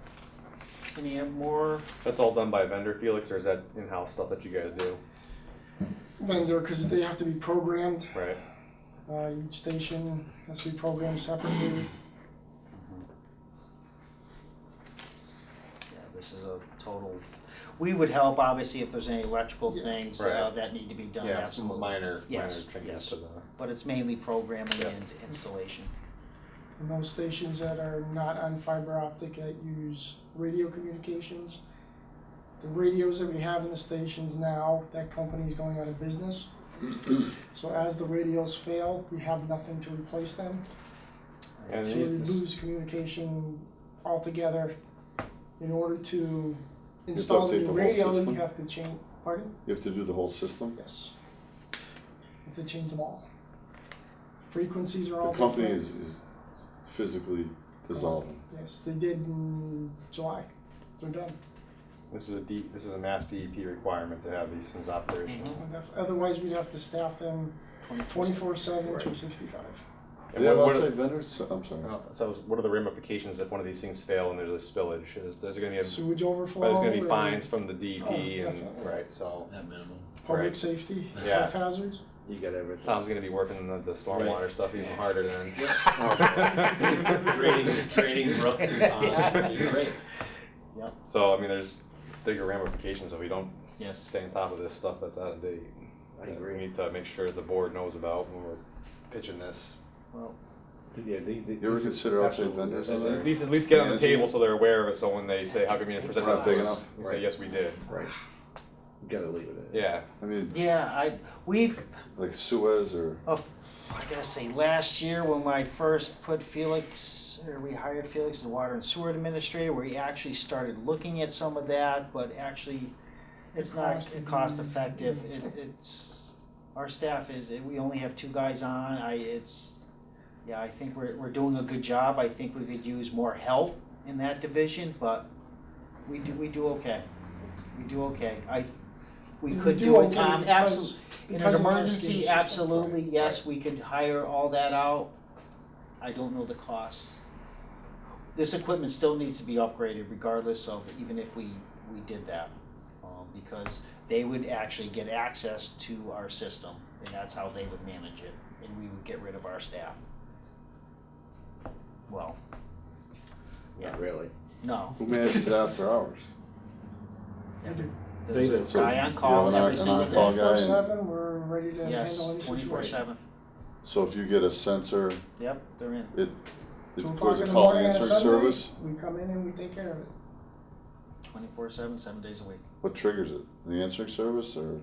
Any more? That's all done by a vendor, Felix, or is that in-house stuff that you guys do? Vendor, because they have to be programmed. Right. Each station has to be programmed separately. Yeah, this is a total, we would help obviously if there's any electrical Yeah. things Right. that need to be done, Yeah, some absolutely. minor Yes, changes yes. to the. But it's mainly programming Yeah. and installation. And those stations that are not on fiber optic that use radio communications, the radios that we have in the stations now, that company's going out of business. So as the radios fail, we have nothing to replace them. And So we these- lose communication altogether. In order to install the update new the whole radio, you system? have to change, pardon? You have to do the whole system? Yes. You have to change them all. Frequencies are all The company different. is physically dissolving. Yes, they did in July. They're done. This is a mass DEP requirement to have these things operational. Otherwise, we'd have to staff them 24/7, Right. 365. Do they have what are- outside vendors? I'm sorry. So what are the ramifications if one of these things fail and there's a spillage? There's gonna be Sewage overflow. there's gonna be or fines from the DEP Oh, and, definitely. right, so At minimum. Public Right. safety, Yeah. health hazards. You got everything. Tom's gonna be working the stormwater stuff even harder than. draining brooks and ponds, it'd be great. So, I mean, there's bigger ramifications if we don't Yes. stay on top of this stuff that's out of date. I That agree. we need to make sure the board knows about when we're pitching this. Well, Yeah, You ever consider outside absolutely. vendors? At least get on the Managing table so they're aware of it, so when they say, how come you didn't present We're this not to big us? enough. We say, Right. yes, we did. Right. You gotta leave it at. Yeah, I mean, yeah, we've, like Suez or, I gotta say, last year when I first put we hired Felix as the water and sewer administrator, we actually started looking at some of that, but actually, it's not cost effective. It's, our staff we only have 2 guys on, I think we're doing a good job. I think we could use more help in that division, but we do okay. We do okay. We We could do do it, okay Tom, because- absolutely. In because an of our emergency, SCADA system. absolutely, yes, Right. we could hire all that out. I don't know the costs. This equipment still needs to be upgraded regardless of, even if we did that. Because they would actually get access to our system, and that's how they would manage it, and we would get rid of our staff. Well, yeah, Not really. no. who manages after hours? There's a So, guy on you call have every an single on-call day. guy and- 24/7, we're ready to Yes, handle any 24/7. situation. So if you get a sensor, Yep, they're in. it 2 what o'clock is in it the called, morning on a answering Sunday, service? we come in and we take care of it. 24/7, 7 days a week. What triggers it? The answering service or an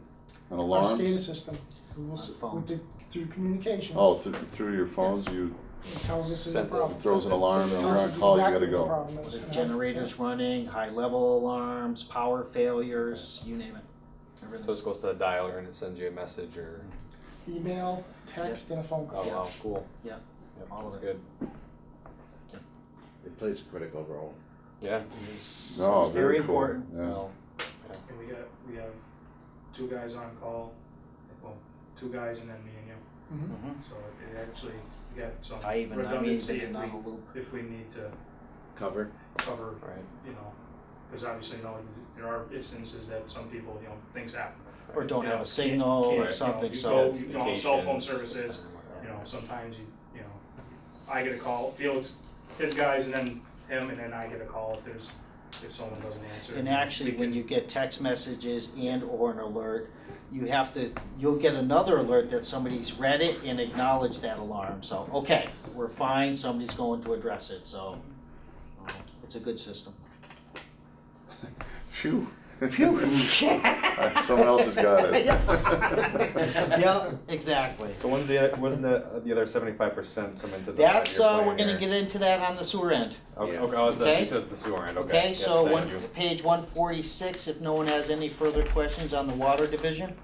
Our alarm? SCADA system, we will, On phones. through communications. Oh, through your phones, you, It tells us there's a Sent it. problem. it throws an alarm and Tells you're us on call, you exactly gotta what the go. problem is. There's generators running, high level alarms, power failures, you name it. so Everything. this goes to the dialer and it sends you a message or, Email, text, and a phone oh, call. wow, cool. Yeah. Yep, All of that's it. good. It plays a critical role. Yeah. It's No, very very cool. important. Yeah. Well, And we have 2 guys on call, well, 2 guys and then me and you. Mhm. Mhm. So it actually, we got some I even redundancy been on the loop. if we need to Covered. cover, right. you know, because obviously, you know, there are instances that some people, you know, things happen. Or don't You have know, a signal or can't, something, you so. know, you know, cell phone Notifications, services, and whatever. you know, sometimes you know, I get a call, Felix, his guys, and then him, and then I get a call if someone doesn't answer. And actually, when you get text messages and or an alert, you'll get another alert that somebody's read it and acknowledged that alarm. So, okay, we're fine, somebody's going to address it, so it's a good system. Phew. Phew. Someone else has got it. Yeah, exactly. So when's the other 75% come into the That's, 5-year plan we're gonna here? get into that on the sewer end. Okay, Yeah. okay, oh, Okay. she says the sewer end, okay. Okay, Yeah, so thank you. page 146, if no one has any further questions on the water division.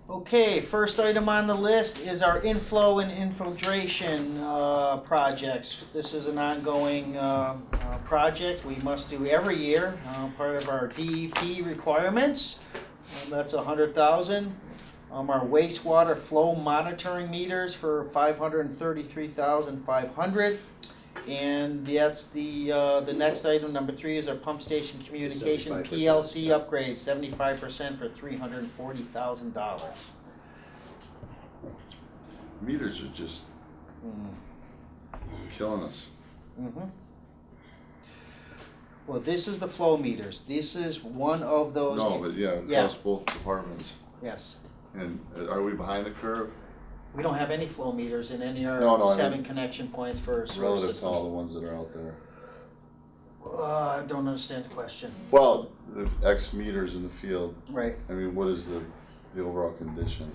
Okay, first item on the list is our inflow and infiltration projects. This is an ongoing project we must do every year, part of our DEP requirements. That's $100,000. Our wastewater flow monitoring meters for $533,500. And that's the next item, number 3, is our pump station communication 75%. PLC upgrade, 75% for $340,000. Meters are just killing us. Mm-hmm. Well, this is the flow meters. This is one of those. No, but yeah, Yeah. across both departments. Yes. And are we behind the curve We don't have any flow meters in any of our No, I 7 mean, connection points for sewer relative to all systems. the ones that are out there? I don't understand the question. Well, the X meters in the field, Right. I mean, what is the overall condition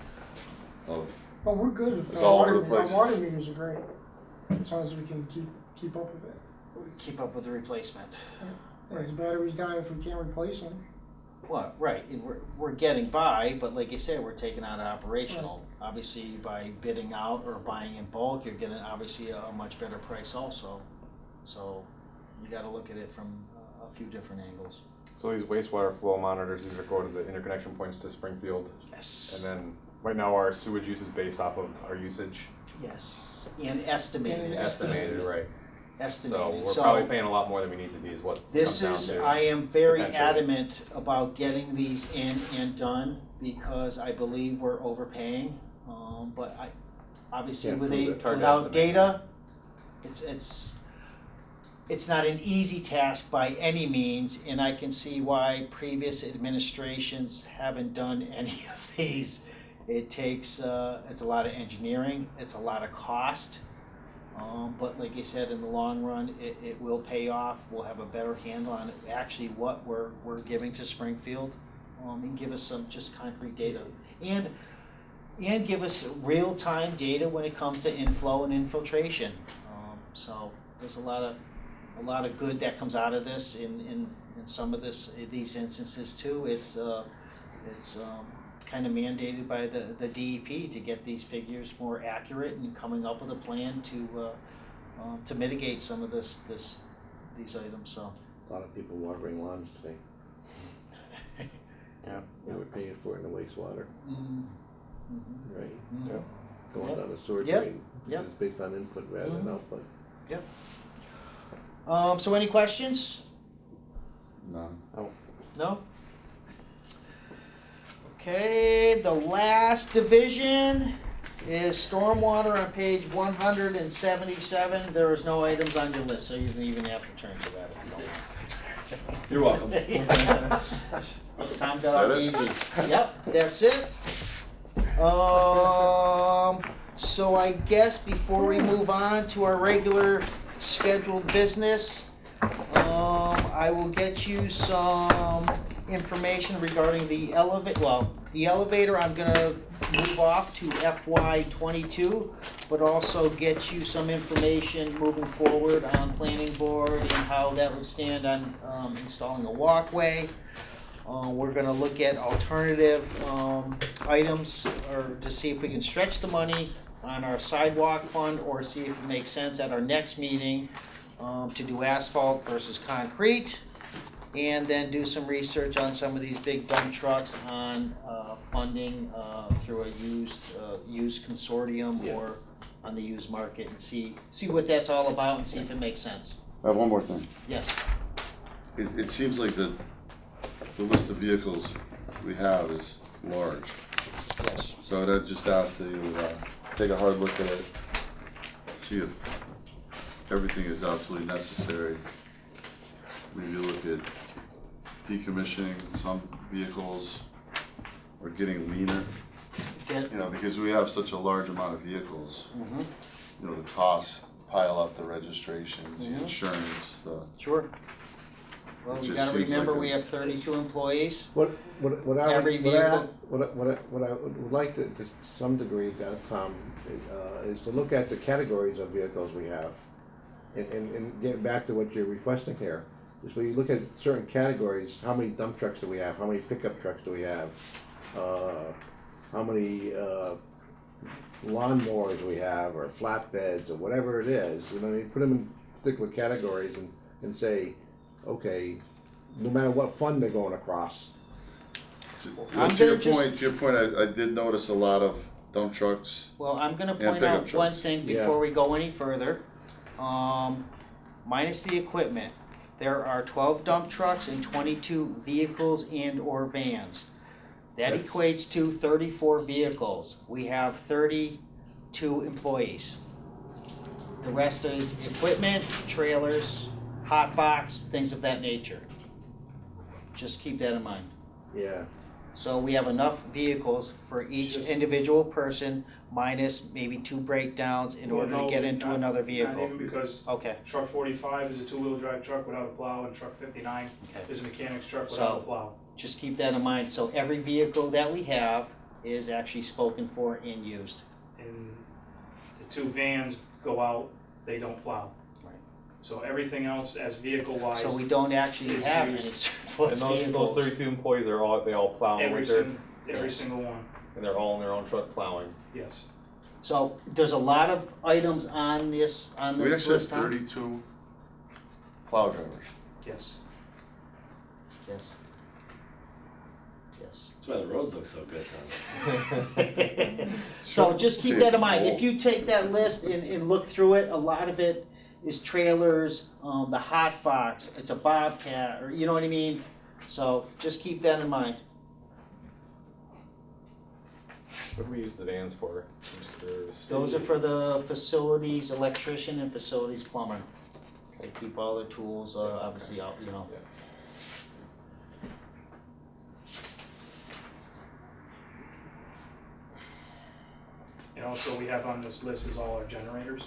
of, But we're good with It's our all water, over the place. our water meters are great, as long as we can keep up with it. We keep up with the replacement. As batteries die, if we can't replace them, Well, right, and we're getting by, but like you said, we're taking out operational. Obviously, by bidding out or buying in bulk, you're getting obviously a much better price also. So you gotta look at it from a few different angles. So these wastewater flow monitors, these are going to the interconnection points to Springfield. Yes. And then, right now, our sewage use is based off of our usage. Yes, and estimated. And Estimated, right. So Estimated. we're probably paying a lot more than we need to be is what it This comes is, down to. I am very potentially. adamant about getting these in and done because I believe we're overpaying. But obviously Can't with prove it. It's hard to without estimate. data, it's not an easy task by any means, and I can see why previous administrations haven't done any of these. It takes, it's a lot of engineering, it's a lot of cost. But like you said, in the long run, it will pay off. We'll have a better handle on actually what we're giving to Springfield, and give us some just concrete data, and give us real-time data when it comes to inflow and infiltration. So there's a lot of good that comes out of this in some of these instances too. It's kind of mandated by the DEP to get these figures more accurate and coming up with a plan to mitigate some of these items. So A lot of people watering lawns today. Yeah. They were paying for it in the wastewater, right? Mhm. Yep. Going Yep. down the sewer Yep. drain. Yep. It's based on input rather than Mhm. output. So any questions? none? No? Okay, the last division is stormwater on page 177. There is no items on your list, so you don't even have to turn to that if you don't want. You're welcome. Tom got off That it? easy. Yep, that's it. So I guess before we move on to our regular scheduled business, I will get you some information regarding the elevator I'm gonna move off to FY '22, but also get you some information moving forward on planning board and how that would stand on installing a walkway. We're gonna look at alternative items or to see if we can stretch the money on our sidewalk fund or see if it makes sense at our next meeting to do asphalt versus concrete. and then do some research on some of these big dump trucks on funding through a used consortium Yeah. or on the used market and see what that's all about and see if it makes sense. I have one more thing. Yes. It seems like the list of vehicles we have is large. Yes. So I'd just ask that you take a hard look at it, see if everything is absolutely necessary. Maybe look at decommissioning some vehicles or getting leaner, Get, you know, because we have such a large amount of vehicles. mhm, You know, the costs pile up, the registrations, the Mhm. insurance, the, sure. Well, It we just gotta seems remember like we a- have 32 employees. What I Every would, what I, vehicle. what I would like to some degree, Tom, is to look at the categories of vehicles we have. And get back to what you're requesting here, is when you look at certain categories, how many dump trucks do we have, how many pickup trucks do we have? How many, lawnmowers we have, or flatbeds, or whatever it is, you know, you put them in particular categories and say, okay, no matter what fund they're going across. I'm to your gonna just- point, I did notice a lot of dump trucks. Well, I'm gonna And point pickup out one trucks. thing Yeah. before we go any further. Minus the equipment, there are 12 dump trucks and 22 vehicles and or vans. That That's- equates to 34 vehicles. We have 32 employees. The rest is equipment, trailers, hot box, things of that nature. Just keep that in mind. Yeah. So we have enough vehicles for each Just- individual person, minus maybe 2 breakdowns in Well, order to no, get into not- another Not vehicle. even because Okay, truck 45 is a two-wheel drive truck without a plow, and truck 59 okay. is a mechanic's truck without a So- plow. Just keep that in mind. So every vehicle that we have is actually spoken for and used. And the 2 vans go out, they don't plow. Right. So everything else as vehicle-wise, So we don't actually It's have used. any And surplus those vehicles. 32 employees, they all plow in every, winter, every Yes. single one, and they're all in their own truck plowing. yes. So there's a lot of items on this We actually have list. Tom. 32 plow drivers. Yes. Yes. Yes. That's why the roads look so good, Tom. So just keep that in mind. If you take that list and look through it, a lot of it is trailers, the hot box, it's a Bobcat, or you know what I mean? So just keep that in mind. What do we use the vans for? I'm just curious. Those are for the facilities electrician and facilities plumber. They keep all their tools, obviously out, you know. And also we have on this list is all our generators.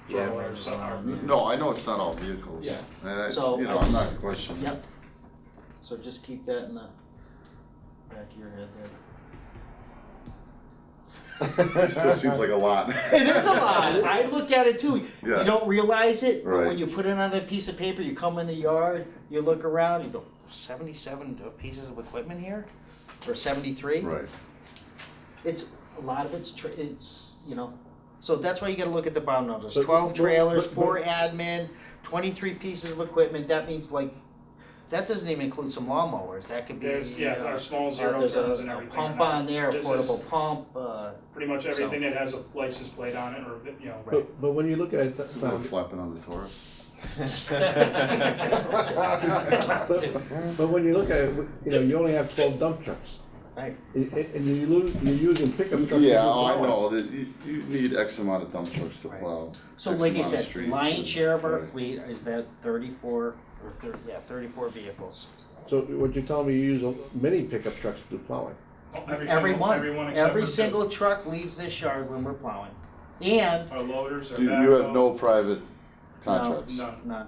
For Yeah. all our No, I know it's not all vehicles. Yeah. And I, So you know, I I'm not just- questioning. Yep. So just keep that in the back of your head there. It still seems like a lot. It is a lot. I look at it too. Yeah. You don't realize it, but when Right. you put it on a piece of paper, you come in the yard, you look around, you go, 77 pieces of equipment here? Or 73? Right. It's, a lot of it's, you know, so that's why you gotta look at the bottom numbers. But- 12 trailers, but- 4 admin, 23 pieces of equipment, that means like, that doesn't even include some lawnmowers, that could be. There's, our small zero There's turns and a everything. pump on there, a This is portable pump, Pretty much everything that has a license plate on it, or, you know. Right. But when you look at it, We're flapping on the Taurus. but when you look at it, you know, you only have 12 dump trucks. right? And you're using pickup trucks. to Yeah, do I plowing. know that you need X amount of dump trucks to Right. plow. So X like I amount of said, streets lion's and- share of our right. fleet is that 34 or 34 vehicles. So what you're telling me, you use many pickup trucks to do plowing? Every Every single, one, except every for two. single truck leaves this yard when we're plowing. And, Our loaders, our Do you backhoe. have no private contracts? None. none,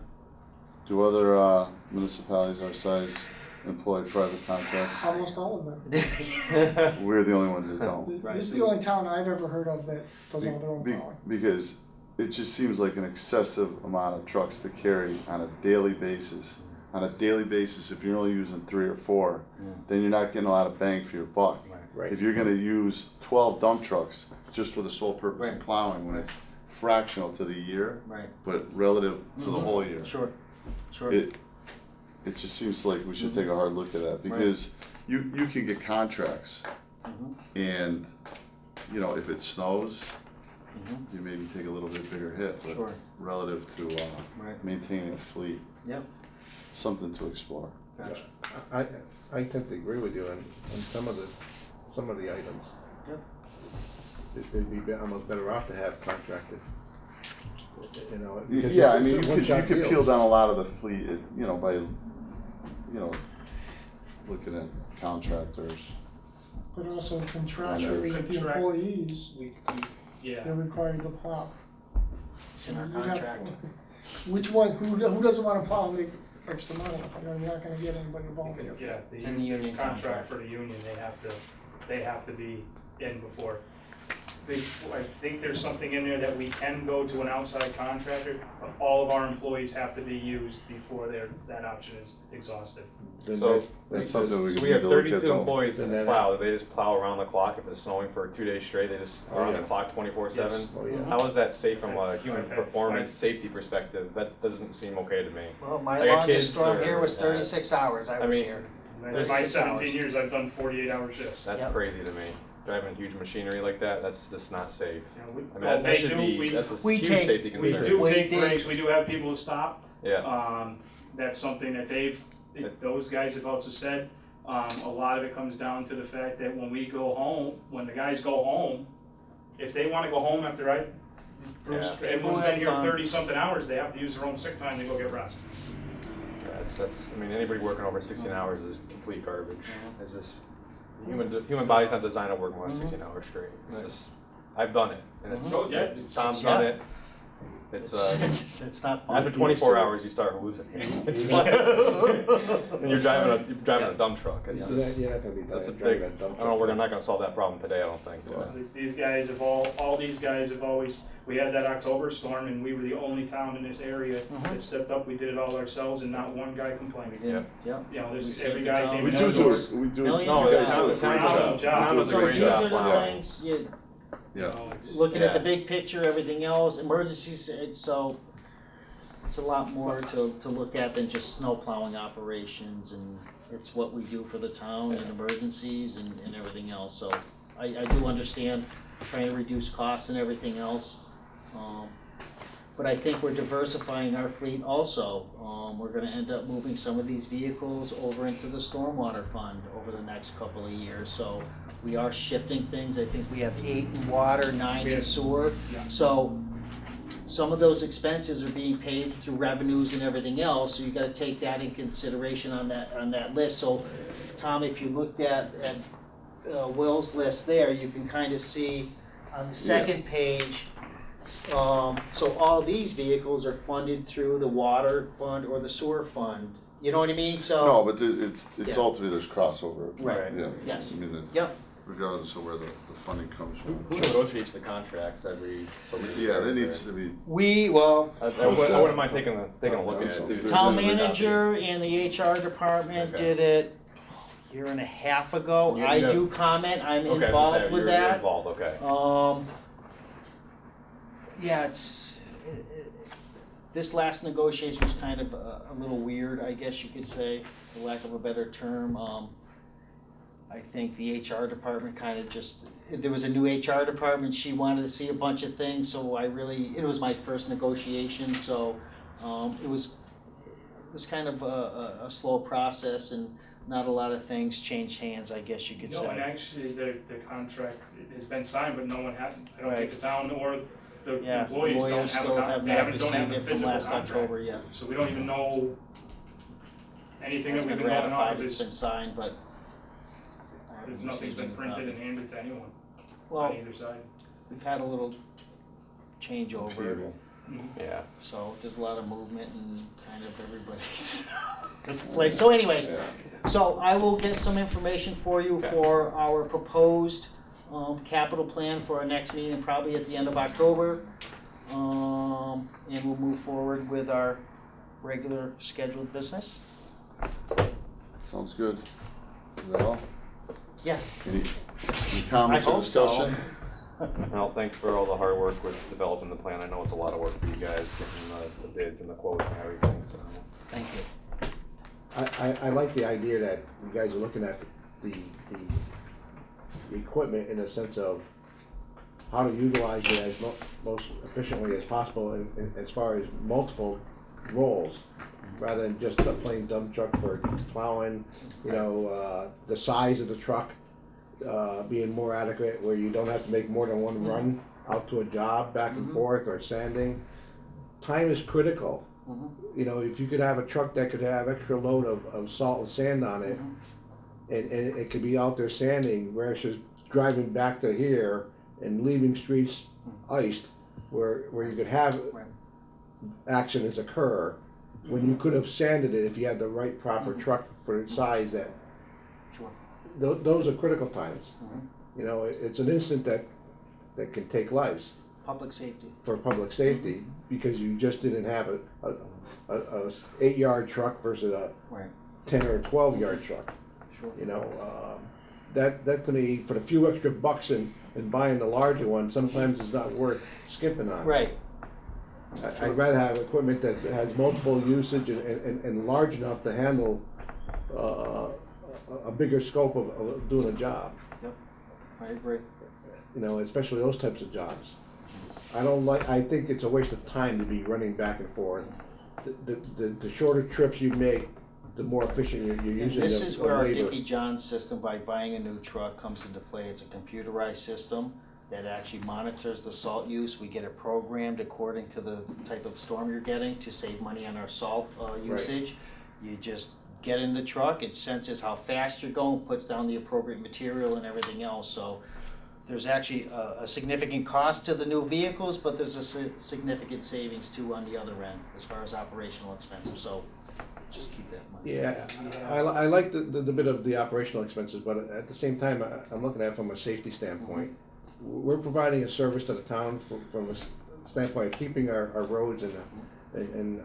Do other municipalities our size employ private contracts? Almost all of them. We're the only ones that don't. Right. This is the only town I've ever heard of that does all their own Be- plowing. Because it just seems like an excessive amount of trucks to carry on a daily basis. On a daily basis, if you're only using 3 or 4, then you're not getting a lot of bang for your buck. Right. If you're gonna use 12 dump trucks just for the sole purpose of Right. plowing, when it's fractional to the year, right, but relative to the Mhm. whole year, sure, sure. it it just seems like we should take a hard look at that, because you can get contracts, and, you know, if it snows, you maybe take a little bit bigger hit, but Sure. relative to, Right. maintaining a fleet, Yep. something to explore. Gotcha. I tend to agree with you on some of the items. Yep. It'd be almost better off to have contracted, you know. because Yeah, I it's mean, a you one-shot could deal. peel down a lot of the fleet, you know, by, you know, looking at contractors. But also contractually with the Contract. employees, Yeah. they're required to plow. It's in our You have- contract. Which one, who doesn't wanna plow and make extra money? You know, you're not gonna get anybody volunteer. Yeah, It's in the union contract. contract for the union, they have to be in before. I think there's something in there that we can go to an outside contractor, but all of our employees have to be used before that option is exhausted. Then So, That's something we So can we have need to look at 32 though. employees in the And plow. They just plow around the clock. If it's snowing for 2 days straight, they just are on the yeah. clock 24/7. Yes. Oh, yeah. How is that safe from a I've human had- performance safety perspective? That doesn't seem okay to me. Well, my I got longest kids storm here or- was 36 hours I I was mean, here. In There's my 6 hours. 17 years, I've done 48-hour shifts. That's Yep. crazy to me. Driving huge machinery like that, that's just not safe. You know, I mean, well, that they should do- be, we- that's a we huge take- safety We concern. do We take did- breaks, we do have people to stop. Yeah, That's something that those guys have also said. A lot of it comes down to the fact that when we go home, when the guys go home, if they wanna go home after Bruce, Yeah. everyone's been here People have, 30-something hours, they have to use their own sick time to go get rest. I mean, anybody working over 16 hours is complete garbage. It's just, human body's not designed to work more than 16 hours straight. It's just, I've done it, and it's, Oh, yeah. Tom's done Yeah. it. It's, It's not fun. after 24 hours, you start hallucinating. It's like, and you're driving a dump truck. It's You're not- just, you're not gonna be that's a driving big, a dump I don't know, we're truck. not gonna solve that problem today, I don't think. but- These guys have all these guys have always, we had that October storm and we were the only town in this area that stepped up, we did it all ourselves and not one guy We complained. did, yep. You know, We this, saved every the guy town came We in. do millions. do it, we do, you Millions No, of guys do a dollars. great Phenomenal job. job. Tom does a So great these job are the plowing. things, you, Yeah. You know, it's- looking at the Yeah. big picture, everything else, emergencies, it's a lot more to look at than just snow plowing operations, and it's what we do for the town and emergencies and everything else, so I do understand trying to reduce costs and everything else. But I think we're diversifying our fleet also. We're gonna end up moving some of these vehicles over into the stormwater fund over the next couple of years, so we are shifting things. I think we have 8 in water, 9 in sewer. So some of those expenses are being paid through revenues and everything else, so you gotta take that in consideration on that list. So Tom, if you looked at Will's list there, you can kind of see on the second page, so all these vehicles are funded through the water fund or the sewer fund. You know what I mean? So. No, but it's Yeah. ultimately there's crossover. Right. Yeah. Yes. I mean, Yep. regardless of where the funding comes Who from. negotiates the contracts every so many Yeah, years? that needs to be, I wouldn't mind taking a look at it too. Town There's a manager and the HR department Okay. did it a year and a half ago. You- I you have- do comment, I'm Okay, I was gonna involved say, with you're that. involved, okay. Yeah, this last negotiation was kind of a little weird, I guess you could say, for lack of a better term. I think the HR department kind of just, there was a new HR department, she wanted to see a bunch of things, so it was my first negotiation, so it was kind of a slow process, and not a lot of things changed hands, I guess you could No, and say. actually, the contract has been signed, but no one has, I don't Right. think the town or the Yeah, employees don't lawyers have still a, have they not don't have received the it from physical last contract. October yet. So we don't even know anything that It's we've been been going off ratified, of it's been is, signed, but. I haven't there's nothing's received been any printed copy. and handed to anyone on Well, either side. we've had a little changeover, upheaval. Yeah. so there's a lot of movement and kind of everybody's at the place. So anyways, yeah. so I will get some information for you Okay. for our proposed capital plan for our next meeting, probably at the end of October. And we'll move forward with our regular scheduled business. Sounds good. Is that all? Yes. Any comments I or hope so. discussion? Well, thanks for all the hard work with developing the plan. I know it's a lot of work for you guys, getting the bids and the quotes and everything, so. Thank you. I like the idea that you guys are looking at the equipment in a sense of how to utilize it as most efficiently as possible as far as multiple roles, rather than just a plain dump truck for plowing, the size of the truck being more adequate, where you don't have to make more than one run out to a job back and forth or sanding. Time is critical. If you could have a truck that could have extra load of salt and sand on it, and it could be out there sanding versus driving back to here and leaving streets iced, where you could have accidents occur, when you could have sanded it if you had the right proper truck for the size that. Sure. Those are critical times. It's an instant that can take lives. Public safety. For public safety, because you just didn't have a 8-yard truck versus a 10 or 12-yard truck. Sure. That to me, for the few extra bucks in buying the larger one, sometimes it's not worth skipping on. Right. I'd rather have equipment that has multiple usage and large enough to handle a bigger scope of doing a job. Yep. I agree. Especially those types of jobs. I think it's a waste of time to be running back and forth. The shorter trips you make, the more efficient you're using And this is where our labor. Dickie John system, by buying a new truck, comes into play. It's a computerized system that actually monitors the salt use. We get it programmed according to the type of storm you're getting to save money on our salt usage. You just get in the truck, it senses how fast you're going, puts down the appropriate material and everything else. So there's actually a significant cost to the new vehicles, but there's a significant savings too on the other end as far as operational expenses. So just keep that in mind. Yeah, I like the bit of the operational expenses, but at the same time, I'm looking at it from a safety standpoint. We're providing a service to the town from a standpoint of keeping our roads and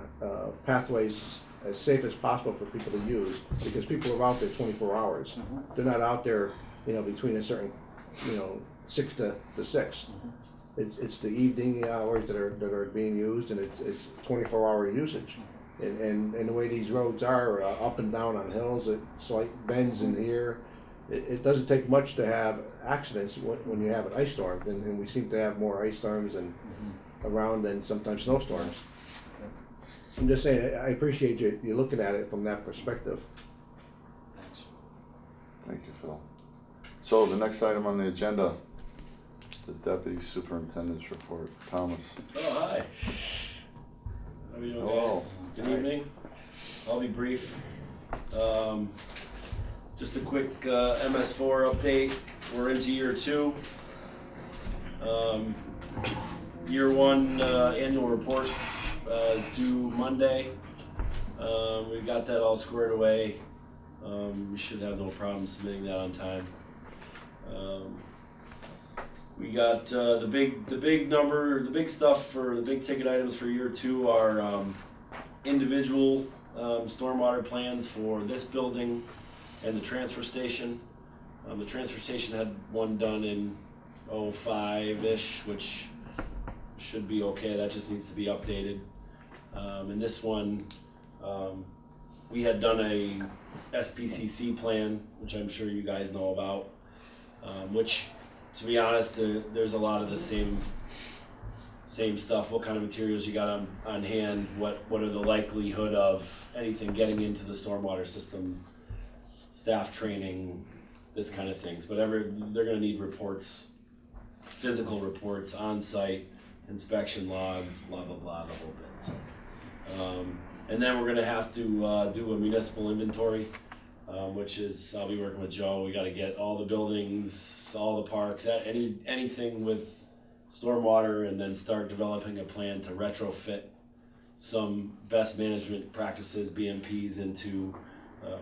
pathways as safe as possible for people to use, because people are out there 24 hours. They're not out there, between a certain, 6 to 6. It's the evening hours that are being used, and it's 24-hour usage. And the way these roads are, up and down on hills, slight bends in here, it doesn't take much to have accidents when you have an ice storm, and we seem to have more ice storms around than sometimes snowstorms. I'm just saying, I appreciate you looking at it from that perspective. Thanks. Thank you, Phil. So the next item on the agenda, the Deputy Superintendent's report. Thomas. Oh, hi. How are you doing, Hello. guys? Good evening. I'll be brief. Just a quick MS4 update. We're into year 2. Year 1 annual report is due Monday. We got that all squared away. We should have no problem submitting that on time. We got the big stuff for the big ticket items for year 2 are individual stormwater plans for this building and the transfer station. The transfer station had one done in 05-ish, which should be okay. That just needs to be updated. And this one, we had done a SPCC plan, which I'm sure you guys know about, which, to be honest, there's a lot of the same stuff. What kind of materials you got on hand? What are the likelihood of anything getting into the stormwater system? Staff training, this kind of things. But they're going to need reports, physical reports, on-site inspection logs, blah blah blah, the whole bit. So, and then we're going to have to do a municipal inventory, which is I'll be working with Joe. We got to get all the buildings, all the parks, anything with stormwater, and then start developing a plan to retrofit some best management practices, BMPs, into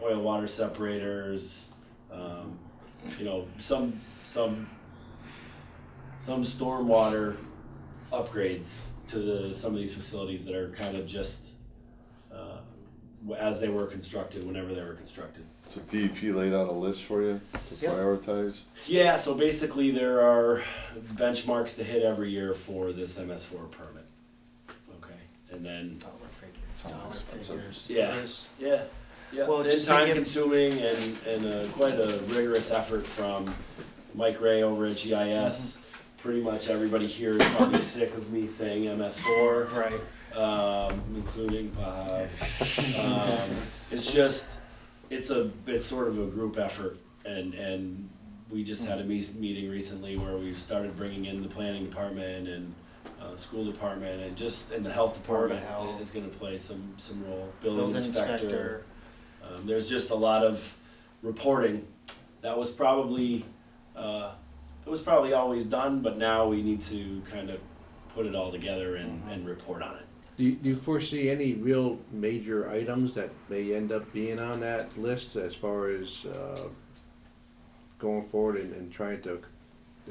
oil water separators, some stormwater upgrades to some of these facilities that are kind of just as they were constructed, whenever they were constructed. So DEP laid out a list for you to prioritize? Yeah, so basically there are benchmarks to hit every year for this MS4 permit. Okay, and then Figures. yeah, Yeah, Well, it's just to time give- consuming and quite a rigorous effort from Mike Ray over at GIS. Pretty much everybody here is probably sick of me saying MS4. Right. Including Bob. It's just, it's sort of a group effort, and we just had a meeting recently where we started bringing in the planning department and school department and the health Board of department Health. is going to play some role. Building Building inspector. inspector. There's just a lot of reporting that was probably always done, but now we need to kind of put it all together and report on it. Do you foresee any real major items that may end up being on that list as far as going forward and trying to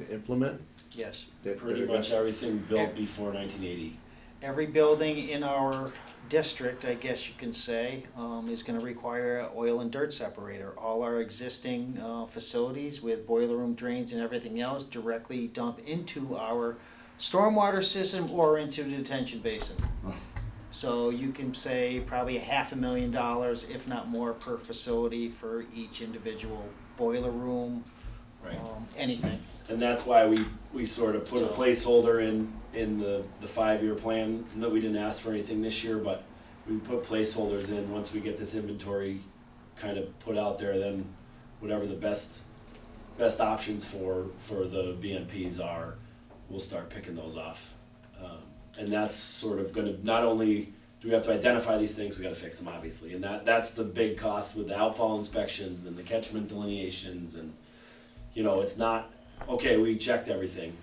implement? Yes. Pretty much everything built before 1980. Every building in our district, I guess you can say, is gonna require an oil and dirt separator. All our existing facilities with boiler room drains and everything else directly dump into our stormwater system or into the detention basin. So you can say probably $500,000, if not more, per facility for each individual boiler room, Right. Anything. And that's why we sort of put a placeholder in the 5-year plan, that we didn't ask for anything this year, but we put placeholders in. Once we get this inventory kind of put out there, then whatever the best options for the BMPs are, we'll start picking those off. And that's sort of gonna, not only do we have to identify these things, we gotta fix them, obviously. And that's the big cost with the outfall inspections and the catchment delineations, and, it's not, okay, we checked everything.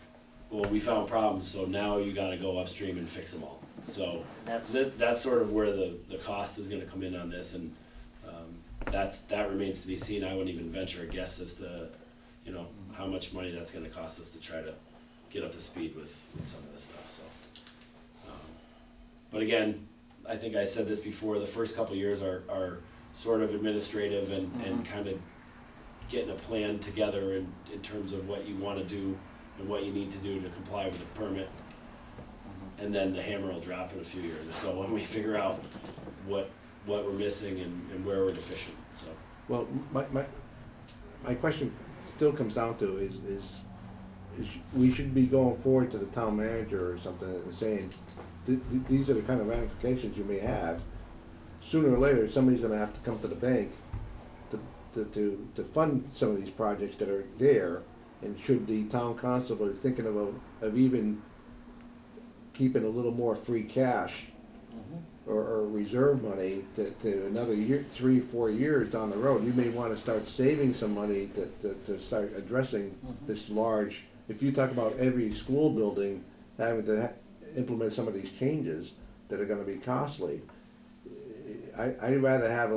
Well, we found problems, so now you gotta go upstream and fix them all. So that's sort of where the cost is gonna come in on this, and that remains to be seen. I wouldn't even venture a guess as to, how much money that's gonna cost us to try to get up to speed with some of this stuff, so. But again, I think I said this before, the first couple of years are sort of administrative and kind of getting a plan together in terms of what you wanna do and what you need to do to comply with the permit. And then the hammer will drop in a few years or so when we figure out what we're missing and where we're deficient, so. Well, my question still comes down to is we should be going forward to the town manager or something and saying, these are the kind of ramifications you may have. Sooner or later, somebody's gonna have to come to the bank to fund some of these projects that are there. And should the town council be thinking of even keeping a little more free cash or reserve money to another year, 3-4 years down the road, you may wanna start saving some money to start addressing this large, if you talk about every school building having to implement some of these changes that are gonna be costly, I'd rather have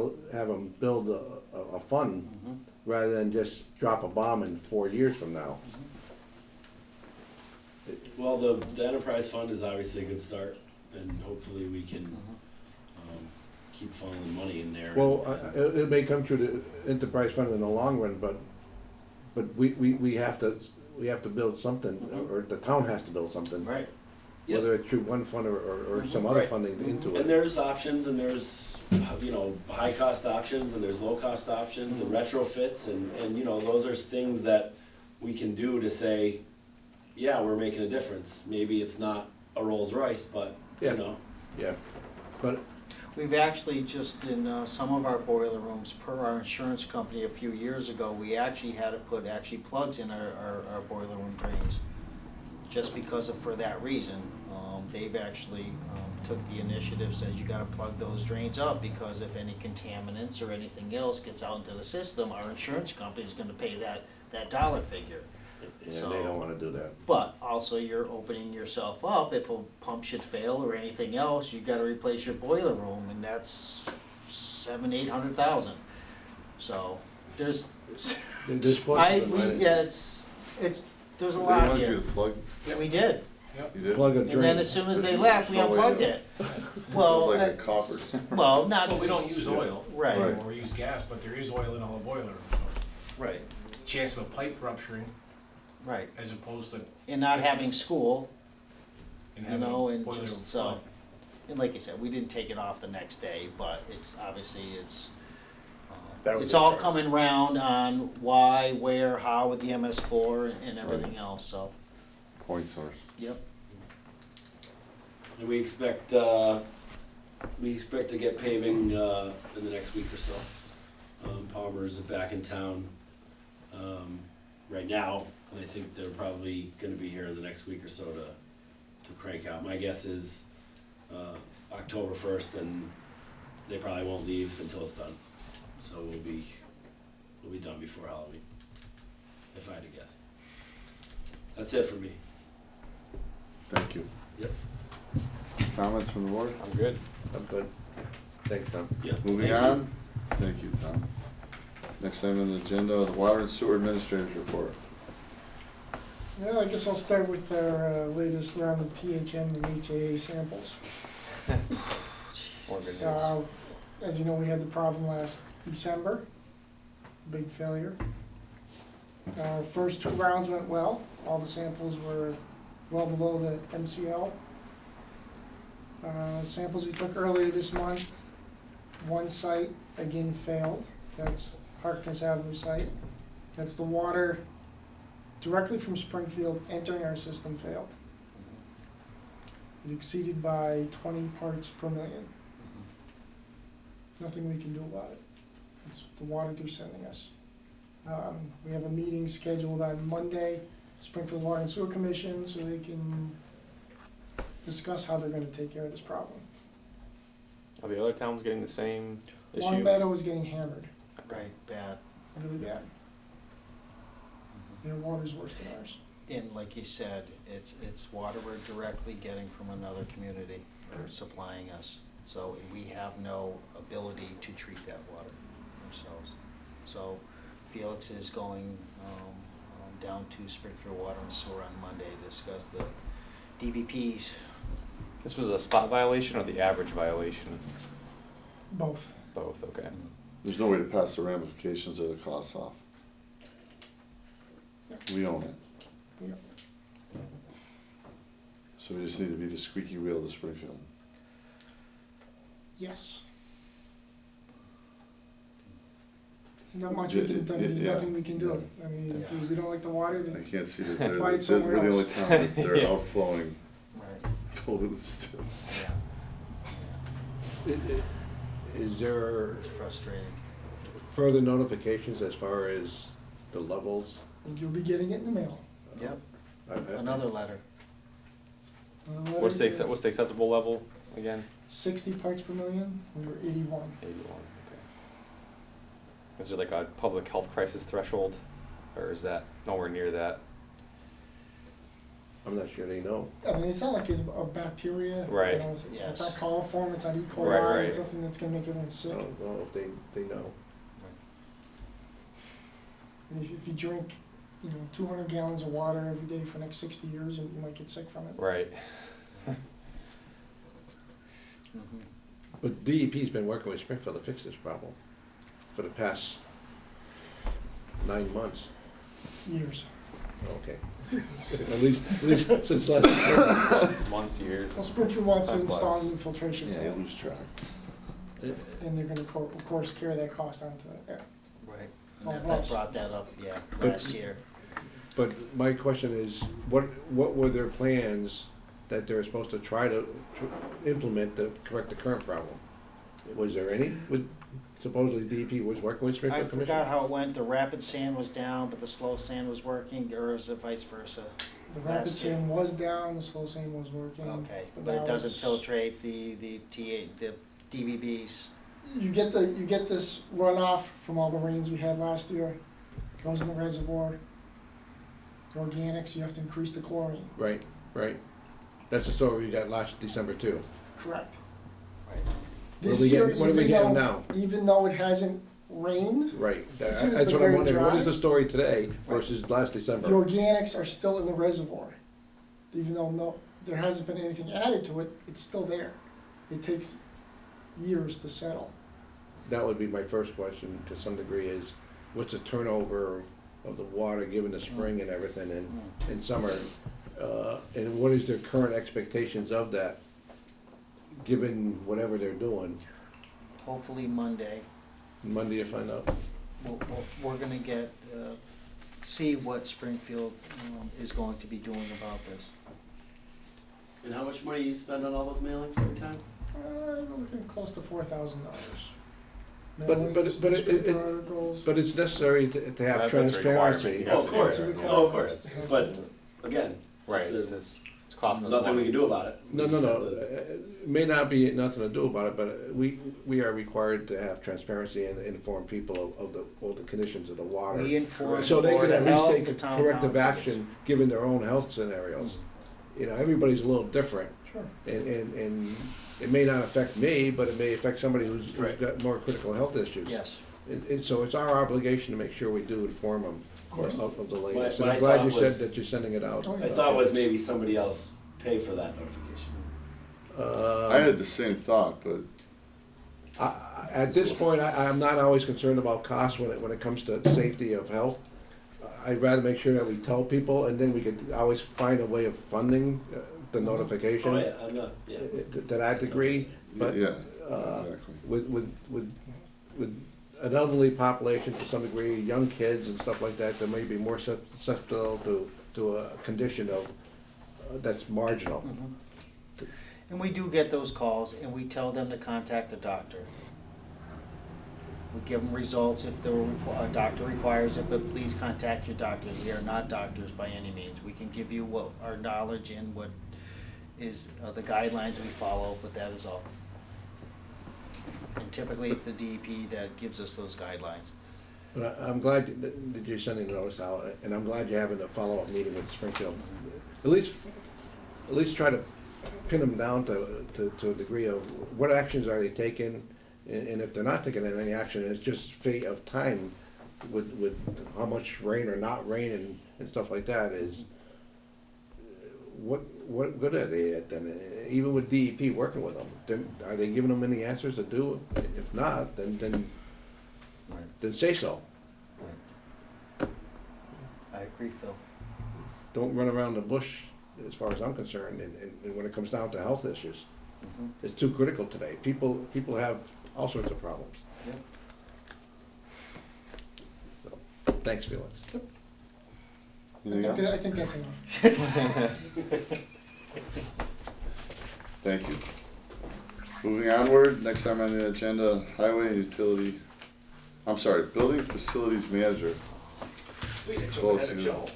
them build a fund rather than just drop a bomb in 4 years from now. Well, the enterprise fund is obviously a good start, and hopefully we can keep funneling money in there. Well, it may come through the enterprise fund in the long run, but we have to build something, or the town has to build something. Right. Whether it's through one fund or some other Right. funding into it. And there's options, and there's, high cost options, and there's low cost options, and retrofits, and those are things that we can do to say, yeah, we're making a difference. Maybe it's not a Rolls Royce, but, Yeah. Yeah, but We've actually just in some of our boiler rooms, per our insurance company a few years ago, we actually had to put plugs in our boiler room drains. Just because for that reason, they've actually took the initiative, says you gotta plug those drains up, because if any contaminants or anything else gets out into the system, our insurance company's gonna pay that dollar figure. they don't wanna do that. But also you're opening yourself up, if a pump should fail or anything else, you gotta replace your boiler room, and that's $700,000-800,000. So, there's, There's pluses and minuses. there's a They lot wanted you here. to plug, Yeah, we did, you did? Plug a and drain. then as soon as they There's left, we no way unplugged to- it. Well, Like a copper. well, not. Well, we don't use oil. Right, Right. Or use gas, but there is oil in all the boiler rooms. So right, chance of a pipe rupturing right, as opposed to and not having school, and you having know, a and boiler room just, flood. and like you said, we didn't take it off the next day, but it's, obviously, it's, That was It's the all chart. coming round on why, where, how with the MS4 and everything else, so, Point source. yep. And we expect to get paving in the next week or so. Palmer's back in town right now, and I think they're probably gonna be here in the next week or so to crank out. My guess is October 1st, and they probably won't leave until it's done. So we'll be done before Halloween, if I had to guess. That's it for me. Thank you. Yep. Comments from the board? I'm good. I'm good. Thanks, Tom. Yeah. Moving thank you. on. Thank you, Tom. Next item on the agenda, the Water and Sewer Administrator's Report. Yeah, I guess I'll start with our latest round of THM and HAA samples. More good news. As you know, we had the problem last December, big failure. First two rounds went well, all the samples were well below the MCL. Samples we took earlier this month, one site again failed, that's Harkness Avenue site. That's the water directly from Springfield entering our system failed. It exceeded by 20 parts per million. Nothing we can do about it. It's the water they're sending us. We have a meeting scheduled on Monday, Springfield Water and Sewer Commission, so they can discuss how they're gonna take care of this problem. Are the other towns getting the same issue? Long Meadow is getting hammered, Right, bad. really bad. Their water's worse than ours. And like you said, it's water we're directly getting from another community or supplying us. So we have no ability to treat that water ourselves. So Felix is going down to Springfield Water and Sewer on Monday to discuss the DBPs. This was a spot violation or the average violation? Both. Both, okay. There's no way to pass the ramifications or the costs off. We own it. Yeah. So we just need to be the squeaky wheel to Springfield. Yes. There's not much we can, there's Yeah. nothing we can do. I mean, if we don't like the water, I then can't see that Buy it we're somewhere the only else. town that they're Yeah. outflowing Right. pollutants to. Yeah. Is there It's frustrating. further notifications as far as the levels? you'll be getting it in the mail. Yep, I've had- another letter. What's the acceptable level again? 60 parts per million, we were 81. 81, okay. Is there like a public health crisis threshold, or is that nowhere near that? I'm not sure they know. I mean, it's not like it's a bacteria. Right. You know, it's Yes. not coliform, it's not E. coli, Right. it's something that's gonna make everyone I sick. don't know if they know. And if you drink, 200 gallons of water every day for the next 60 years, you might get sick from it. Right. Mhm. But DEP's been working with Springfield to fix this problem for the past 9 months. Years. Okay. At least since last. Months, years. Well, Springfield wants to Time install flies. an infiltration Yeah, you plant, lose track. and they're gonna, of course, carry that cost onto it. Right. Oh, And that's, I plus. brought that up, yeah, But- last year. But my question is, what were their plans that they're supposed to try to implement to correct the current problem? Was there any? Supposedly DEP was working with I Springfield Commission? forgot how it went, the rapid sand was down, but the slow sand was working, or is it vice versa? The rapid Last year. sand was down, the slow sand was working. Okay, but but now it doesn't it's- filtrate the DVBs. You get this runoff from all the rains we had last year, goes in the reservoir. The organics, you have to increase the chlorine. Right. That's the story we got last December too. Correct. Right. What This are we year, getting, what are we getting now? even though it hasn't rained, Right, This that's year's what been I'm very wondering, what dry. is the story today versus last the December? organics are still in the reservoir. Even though there hasn't been anything added to it, it's still there. It takes years to settle. That would be my first question to some degree is, what's the turnover of the water given the spring and everything in summer? And what is their current expectations of that, given whatever they're doing? Hopefully Monday, Monday you find out. We're gonna get, see what Springfield is going to be doing about this. And how much money you spend on all those mailings every time? We're looking close to $4,000. But Articles. But it's necessary to have That's a transparency. requirement. Oh, of course, It's a oh, of requirement. course, but again, Right, it's it's costing us nothing we money. can do about it. No, We no, just no, have to- it may not be nothing to do about it, but we are required to have transparency and inform people of the conditions of the water. We inform So they Board can of at least Health, take the town corrective councils. action, given their own health scenarios. You know, everybody's a little different, Sure. and it may not affect me, but it may affect somebody who's Right. got more critical health issues. Yes. So it's our obligation to make sure we do inform them of the latest. What And I I'm glad thought you said was- that you're sending it out. Oh, yeah. I thought was maybe somebody else pay for that notification. I had the same thought, but At this point, I'm not always concerned about cost when it comes to safety of health. I'd rather make sure that we tell people, and then we could always find a way of funding the notification Oh, yeah, I'm not, yeah. to that degree. But yeah, uh, exactly. with an elderly population to some degree, young kids and stuff like that, that may be more susceptible to a condition of, that's marginal. Mhm. And we do get those calls, and we tell them to contact a doctor. We give them results if a doctor requires it, but please contact your doctor. We are not doctors by any means. We can give you what our knowledge and what is the guidelines we follow, but that is all. And typically, it's the DEP that gives us those guidelines. But I'm glad that you're sending the notice out, and I'm glad you're having a follow-up meeting with Springfield. At least try to pin them down to a degree of what actions are they taking, and if they're not taking any action, it's just fate of time with how much rain or not rain and stuff like that is, what good are they at then? Even with DEP working with them, then are they giving them any answers to do? If not, then say so. I agree, Phil. Don't run around the bush, as far as I'm concerned, and when it comes down to health issues. Mhm. It's too critical today. People have all sorts of problems. Yep. So, thanks, Felix. Anything else? I think that's enough. Thank you. Moving onward, next time on the agenda, highway and utility, I'm sorry, building facilities manager. Close enough.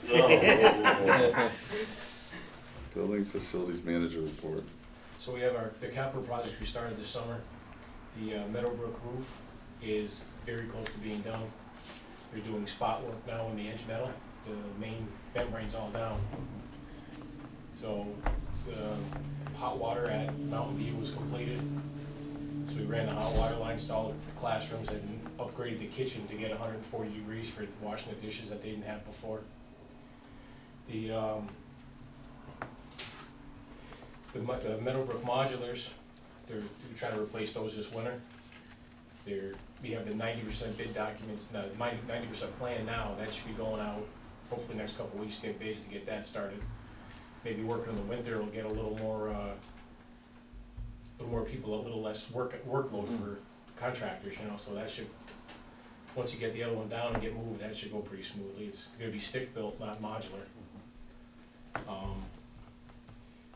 Building facilities manager report. So we have the capital projects we started this summer. The Meadowbrook roof is very close to being done. They're doing spot work now on the edge metal. The main membrane's all down. So the hot water at Mountain View was completed. So we ran the hot water line, installed the classrooms, and upgraded the kitchen to get 140 degrees for washing the dishes that they didn't have before. The Meadowbrook modulars, they're trying to replace those this winter. We have the 90% bid documents, no, 90% plan now. That should be going out hopefully next couple of weeks, get bids to get that started. Maybe working in the winter, it'll get a little more people, a little less workload for contractors, you know, so that should, once you get the other one down and get moved, that should go pretty smoothly. It's gonna be stick built, not modular.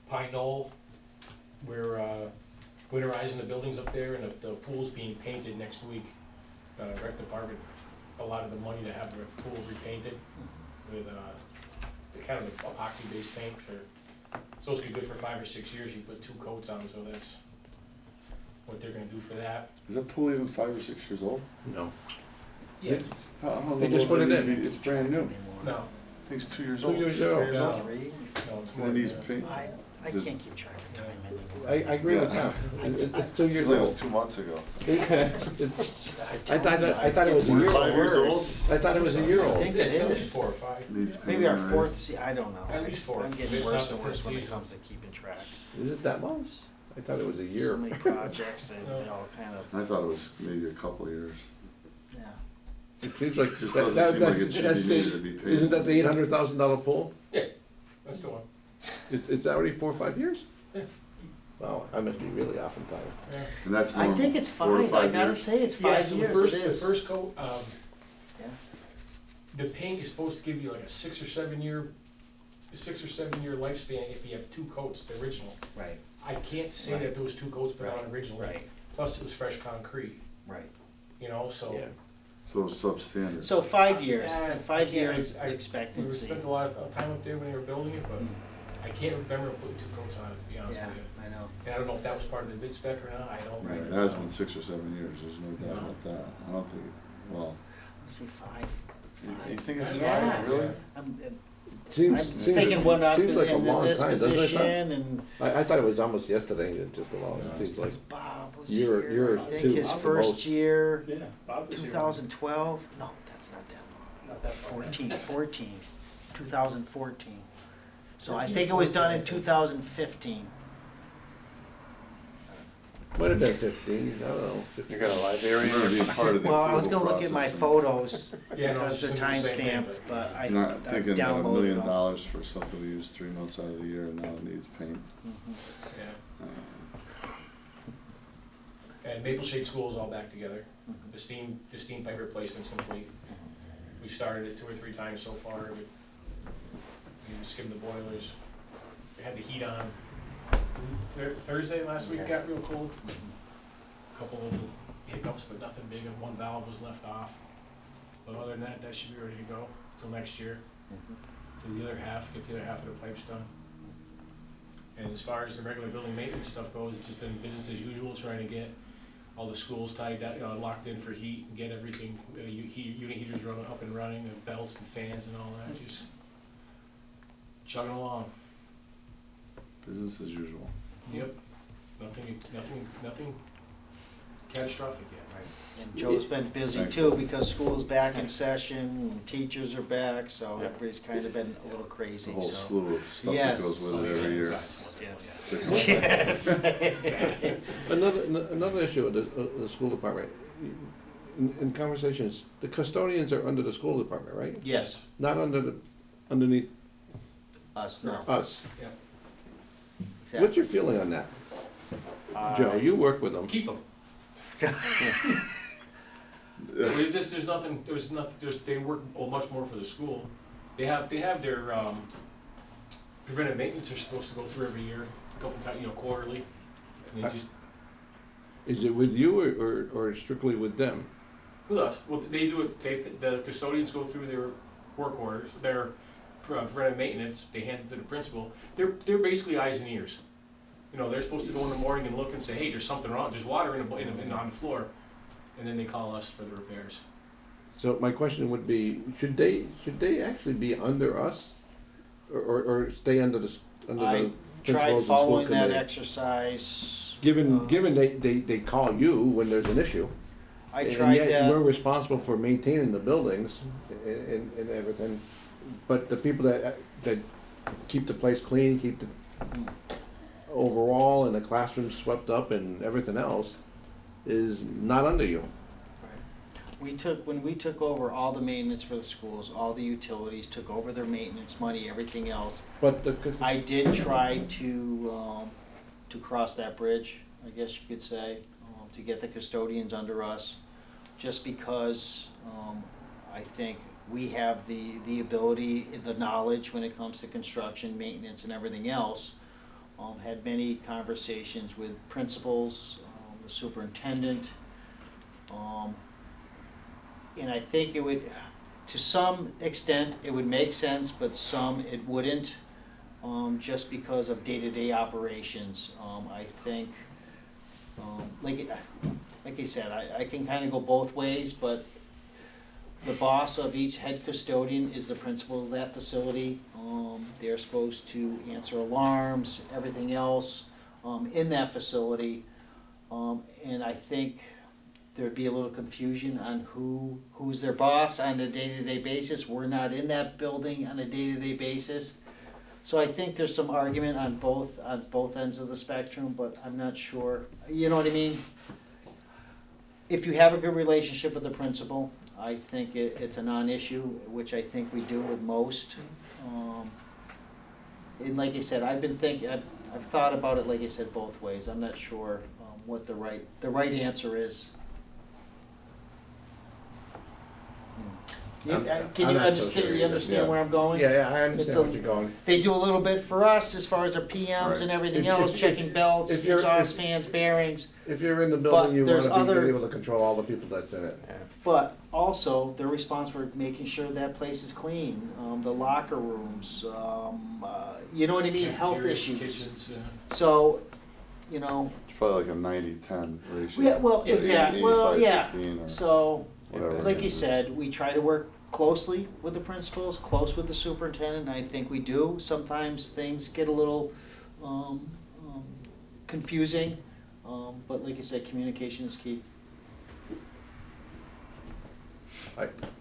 Pine Knoll, we're winterizing the buildings up there, and the pool's being painted next week. Rec department allotted the money to have the pool repainted with the kind of epoxy-based paint supposed to be good for 5 or 6 years. You put 2 coats on, so that's what they're gonna do for that. Is that pool even 5 or 6 years old? No. Yeah. How They old just is put it need to in. be? It's brand new. No, I think it's 2 years 2 old. years old. Yeah. Yeah. 3? no, it's And more it than needs that. paint. I can't keep track of time anymore. I agree with Yeah. Tom. It's 2 years Seems like it was old. 2 months ago. I thought it was a year old. 5 years old. I thought it was a year I old. think It's it at is. least 4 or 5. Needs Maybe our painting, fourth, I don't know. At least 4. I'm getting It's worse not and the worse first when it season. comes to keeping track. Is it that long? I thought it was a year. So many projects and, you know, kind of, I thought it was maybe a couple of years. yeah. It seems like. It just doesn't seem like it should be needed to be paid. Isn't that the $800,000 pool? Yeah, that's the one. It's already 4 or 5 years? Yeah. Wow, I must be really off in time. Yeah. And that's I think it's 4 to fine, I 5 gotta years? say, it's Yeah, 5 so years, the it is. first coat, Yeah. the paint is supposed to give you like a 6 or 7 year lifespan if you have 2 coats, the original. Right, I can't say Right. that those 2 coats put on Right, originally. right. Plus it was fresh concrete, right. you know, so. Yeah. So it's substandard. So 5 years, Yeah, 5 I can't- years I- We expectancy. spent a lot of time up there when they were building it, but Mm. I can't remember putting 2 coats on it, to be honest Yeah, with you. I know. And I don't know if that was part of the bid spec or not, I don't. Right, it has been 6 or 7 years, there's no doubt about that. I don't think, well, Let's say 5. It's you 5. think it's Yeah. 5, really? I'm Seems, I'm seems, thinking when I'm seems like a in long this time, doesn't it? position and I thought it was almost yesterday, it just about, Yeah, it seems like. Bob was You're- here, you're I think two, his the first most. year, Yeah, Bob was here. 2012, no, that's not that long. Not that far. 14, 2014. So I 14, think it was done in 14. 2015. Might have been 15, I don't know. You got a librarian? Remember being part of the Well, I was approval gonna look at my process photos Yeah, no, I because was they're thinking the same thing, timestamped, but I Not thinking $1 downloaded million them. for something we use 3 months out of the year and now it needs paint. Mhm. Yeah. Uh, And Maple Shade School is all back together. Mhm. The steam pipe replacement's complete. We started it 2 or 3 times so far. We skimmed the boilers. We had the heat on. Thursday last week Yeah. got real cold. Mhm. Couple of hiccups, but nothing big. And 1 valve was left off. But other than that, that should be ready to go till next year. Mhm. Do the other half, get the other half of the pipes done. And as far as the regular building maintenance stuff goes, it's just been business as usual, trying to get all the schools tied down, locked in for heat and get everything, unit heaters running up and running, and belts and fans and all that, just chugging along. Business as usual. Yep, nothing catastrophic yet. Right. And Joe's been busy too because school's back in session, and teachers are back, so Yeah. everybody's kind of been a little The crazy, whole so. slew of stuff that Yes. goes with it every year. Yes. Yes. Another issue with the school department, in conversations, the custodians are under the school department, right? Yes, Not underneath us, no. us. Exactly. What's your feeling on that? Joe, you work with them. Keep them. They work much more for the school. They have their, preventive maintenance they're supposed to go through every year, a couple times, quarterly. And they just, Is it with you or strictly with them? with us, well, they do it, the custodians go through their work orders, their preventive maintenance, they hand it to the principal. They're basically eyes and ears. They're supposed to go in the morning and look and say, hey, there's something wrong, there's water on the floor. And then they call us for the repairs. So my question would be, should they actually be under us? Or stay under the I principals tried and school following that committee? exercise. Given they call you when there's an issue. I and tried yet we're that, responsible for maintaining the buildings and everything. But the people that keep the place clean, keep the overall and the classrooms swept up and everything else is not under you. when we took over all the maintenance for the schools, all the utilities, took over their maintenance money, everything else. But I did try to cross that bridge, I guess you could say, to get the custodians under us, just because I think we have the ability, the knowledge when it comes to construction, maintenance, and everything else. Had many conversations with principals, the superintendent, and I think it would, to some extent, it would make sense, but some it wouldn't, just because of day-to-day operations. I think, like I said, I can kind of go both ways, but the boss of each head custodian is the principal of that facility. They're supposed to answer alarms, everything else, in that facility. And I think there'd be a little confusion on who's their boss on a day-to-day basis. We're not in that building on a day-to-day basis. So I think there's some argument on both ends of the spectrum, but I'm not sure. You know what I mean? If you have a good relationship with the principal, I think it's a non-issue, which I think we do with most. and like I said, I've thought about it, like I said, both ways. I'm not sure what the right answer is. I'm Can you not so understand, sure you either. understand Yeah. where I'm going? Yeah, I It's understand a- what you're going. They do a little bit for us as far as our PMs and Right. everything If- else, if- checking belts, if you're- exhaust if- fans, bearings. If you're in the But building, you there's wanna be other- able to control all the people that's in it. But also, they're responsible for making sure that place is clean, the locker rooms, you know what I mean, health Cafeterias, issues. kitchens, So, you know, It's probably like a 90-10 ratio. yeah, well, Yeah, exactly, well, 85, yeah. 15 or So, whatever like it you is. said, we try to work closely with the principals, close with the superintendent, and I think we do. Sometimes things get a little confusing, but like I said, communication is key.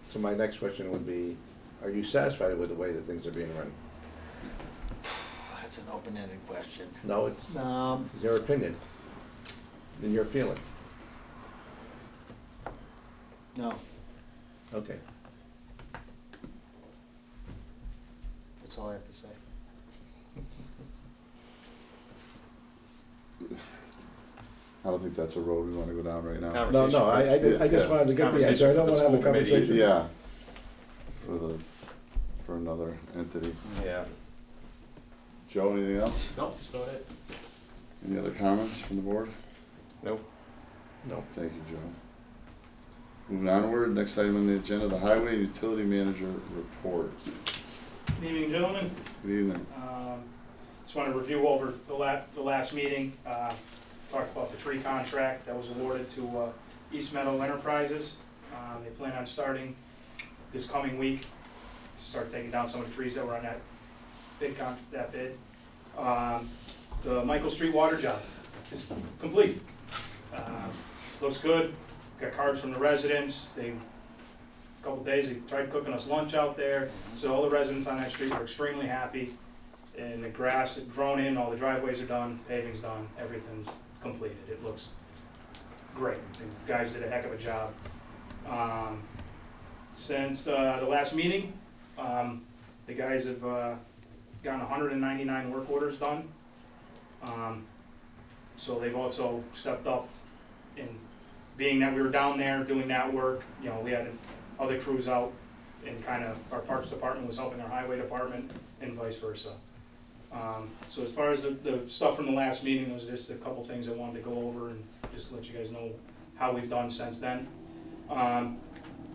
So my next question would be, are you satisfied with the way that things are being run? That's an open-ended question. No, it's your opinion and your feeling. No, Okay. that's all I have to say. I don't think that's a road we wanna go down right now. No, no, I just wanted to get the answer. I don't wanna have a Conversation for the school committee. conversation. Yeah, for another entity. Yeah. Joe, anything else? No, that's about it. Any other comments from the board? Nope. No. Thank you, Joe. Moving onward, next item on the agenda, the highway utility manager report. Good evening, gentlemen. Good evening. Just want to review over the last meeting, talked about the tree contract that was awarded to East Meadow Enterprises. They plan on starting this coming week to start taking down some of the trees that were on that bid. The Michael Street water job is complete. Looks good, got cards from the residents. A couple days, they tried cooking us lunch out there, so all the residents on that street were extremely happy. And the grass had grown in, all the driveways are done, paving's done, everything's completed. It looks great. The guys did a heck of a job. Since the last meeting, the guys have gotten 199 work orders done. So they've also stepped up in being that we were down there doing that work. You know, we had other crews out, and kind of our parks department was helping our highway department and vice versa. So as far as the stuff from the last meeting, there was just a couple things I wanted to go over and just let you guys know how we've done since then.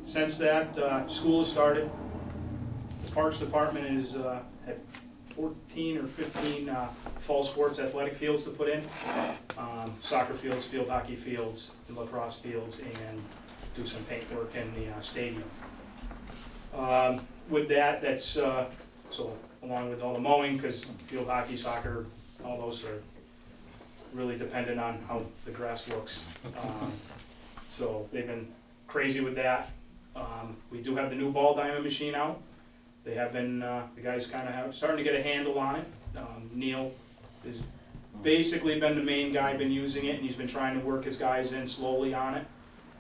Since that, school has started. The parks department is had 14 or 15 fall sports athletic fields to put in. Soccer fields, field hockey fields, and lacrosse fields, and do some paint work in the stadium. With that, that's so along with all the mowing, because field hockey, soccer, all those are really dependent on how the grass looks. So they've been crazy with that. We do have the new ball diamond machine out. They have been, the guys kind of starting to get a handle on it. Neil has basically been the main guy, been using it, and he's been trying to work his guys in slowly on it.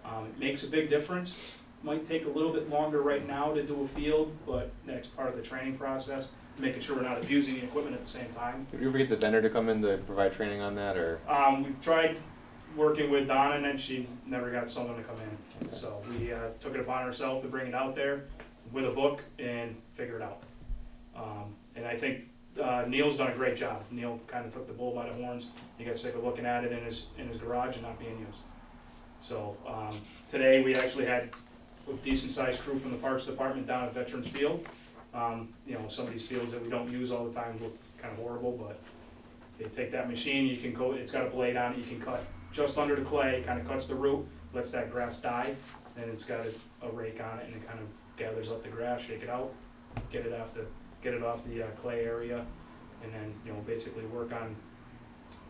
It makes a big difference. Might take a little bit longer right now to do a field, but that's part of the training process, making sure we're not abusing the equipment at the same time. Did you ever get the vendor to come in to provide training on that, or? We've tried working with Donna, and then she never got someone to come in. So we took it upon ourselves to bring it out there with a book and figure it out. And I think Neil's done a great job. Neil kind of took the bull by the horns. He got sick of looking at it in his garage and not being used. So today we actually had a decent sized crew from the Parks Department down at Veterans Field. You know, some of these fields that we don't use all the time look kind of horrible, but they take that machine, you can go, it's got a blade on it, you can cut just under the clay, kind of cuts the root, lets that grass die, and it's got a rake on it, and it kind of gathers up the grass, shake it out, get it off the clay area, and then, you know, basically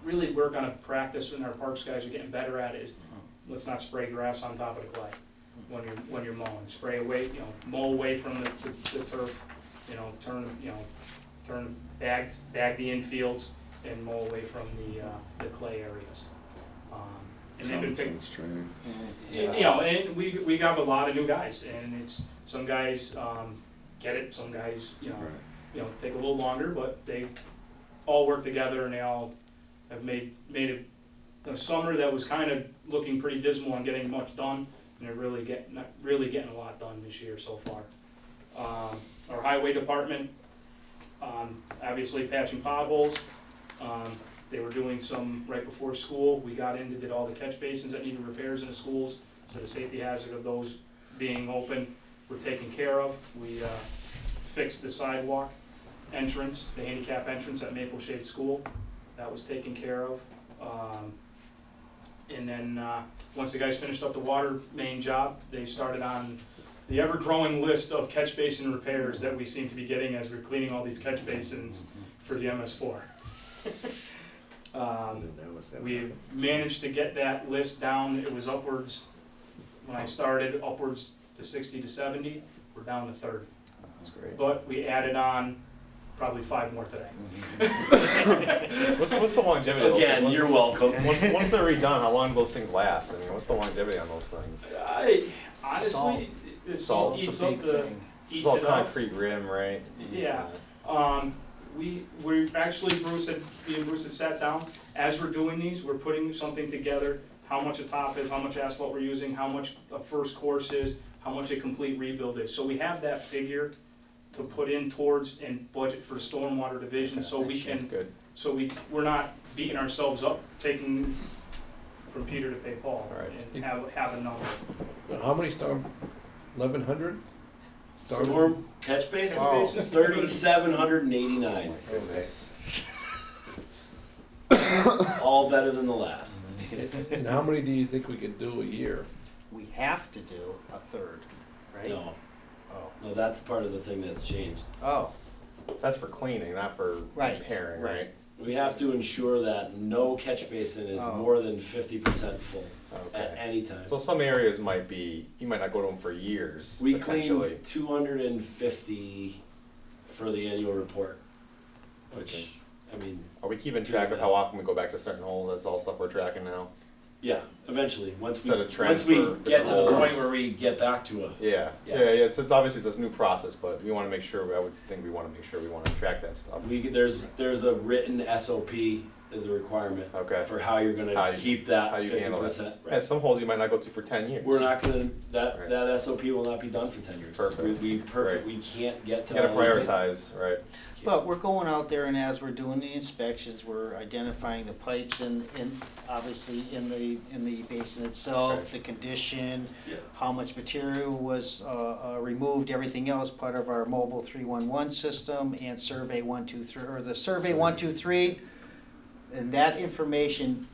really work on a practice, and our parks guys are getting better at it, is let's not spray grass on top of the clay when you're mowing. Spray away, you know, mow away from the turf, you know, bag the infields and mow away from the clay areas. And they've been Sounds training. you know, and we got a lot of new guys, and it's some guys get it, some guys, you know, Right. take a little longer, but they all work together and they all have made a summer that was kind of looking pretty dismal on getting much done, and they're really getting a lot done this year so far. Our highway department, obviously patching potholes. They were doing some right before school. We got in, did all the catch basins that needed repairs in the schools, so the safety hazard of those being open were taken care of. We fixed the sidewalk entrance, the handicap entrance at Maple Shade School. That was taken care of. And then once the guys finished up the water main job, they started on the ever-growing list of catch basin repairs that we seem to be getting as we're cleaning all these catch basins for the MS4. We managed to get that list down. It was upwards, when I started, upwards to 60 to 70. We're down to 30. That's great. But we added on probably 5 more today. What's the longevity? Again, of those you're welcome. Once they're redone, how long do those things last? I mean, what's the longevity on those things? Honestly, it Salt. eats It's a up big the, thing. It's eats all it up. concrete rim, right? Yeah. We're actually, me and Bruce had sat down, as we're doing these, we're putting something together, how much a top is, how much asphalt we're using, how much a first course is, how much a complete rebuild is. So we have that figure to put in towards and budget for the stormwater division, so we can, Good. so we're not beating ourselves up, taking from Peter to pay Paul, All right. and have a number. How many storm, 1,100? Storm catch basins, Wow. 3,789. Goodness. All better than the last. And how many do you think we could do a year? We have to do a third, right? No, Oh. no, that's part of the thing that's changed. Oh, That's for cleaning, not for Right, repairing, right. right? We have to ensure that no catch basin is Oh. more than 50% full at Okay. any time. So some areas might be, you might not go to them for years, We potentially. cleaned 250 for the annual report, which, I mean, Are we keeping track of how often we go back to starting hole? That's all stuff we're tracking now? yeah, eventually, once Set a we trend for get to the different point holes. where we get back to a, Yeah, Yeah. yeah, it's obviously it's this new process, but we wanna make sure, I would think we wanna make sure we wanna track that stuff. there's a written SOP as a requirement Okay. for how you're How gonna you- keep that how you handle it. 50%. Yeah, some holes you might not go to for 10 years. We're not gonna, Right. that SOP will not be done for 10 years. Perfect. We can't get to You gotta all those basins. prioritize, right? but we're going out there and as we're doing the inspections, we're identifying the pipes in obviously in the basin itself, Right. the condition, Yeah. how much material was removed, everything else, part of our mobile 311 system and survey 123, or the survey 123. And that information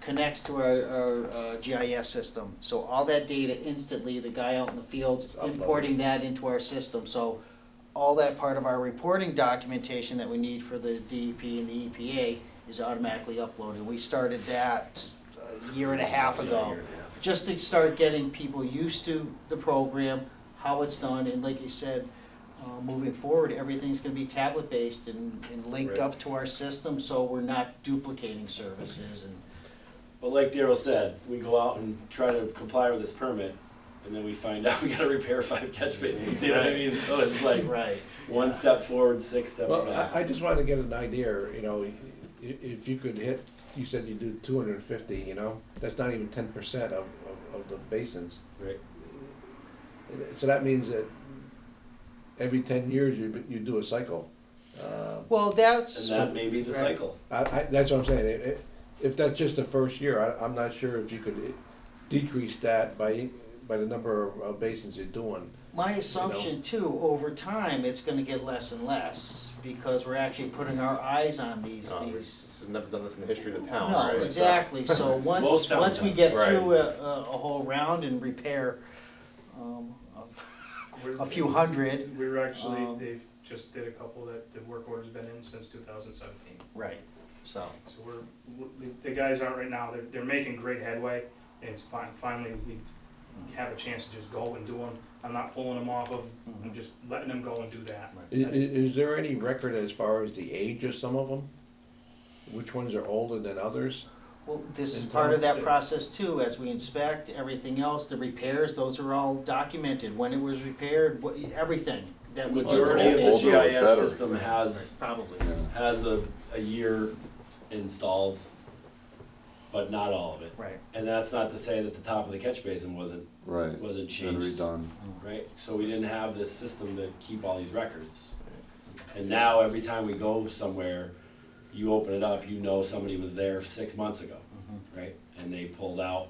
connects to our GIS system. So all that data instantly, the guy out in the field's importing that into our system. So all that part of our reporting documentation that we need for the DEP and the EPA is automatically uploaded. We started that a year and a half ago, just to start getting people used to the program, how it's done, and like you said, moving forward, everything's gonna be tablet-based and linked Right. up to our system, so we're not duplicating services and. But like Daryl said, we go out and try to comply with this permit, and then we find out we gotta repair 5 catch basins, you know what I mean? So it's like Right. one step forward, 6 steps Well, back. I just wanted to get an idea, if you could hit, you said you do 250, that's not even 10% of the basins. Right. So that means that every 10 years you do a cycle. Well, that's. And that may be the Right. cycle. That's what I'm saying. If that's just the first year, I'm not sure if you could decrease that by the number of basins you're doing. My assumption too, over time, it's gonna get less and less, because we're actually putting our eyes on these. We've never done this in the history of the town, No, right? exactly, so once Most towns we have. get Right. through a whole round and repair, a few hundred, We were actually, Um, they've just did a couple that the work order's been in since 2017. right, so. So the guys out right now, they're making great headway, and it's finally, we have a chance to just go and do them. I'm not pulling them off of, I'm just letting them go and do that. Is there any record as far as the age of some of them? Which ones are older than others? Well, this is And part of that it's- process too, as we inspect everything else, the repairs, those are all documented, when it was repaired, everything. that we Majority of the Older or GIS better. system has Probably. a year installed, but not all of it. Right. And that's not to say that the top of the catch basin wasn't Right, wasn't been changed, redone. right? So we didn't have this system to keep all these records. And now every time we go somewhere, you open it up, you know somebody was there 6 months ago, right? And they pulled out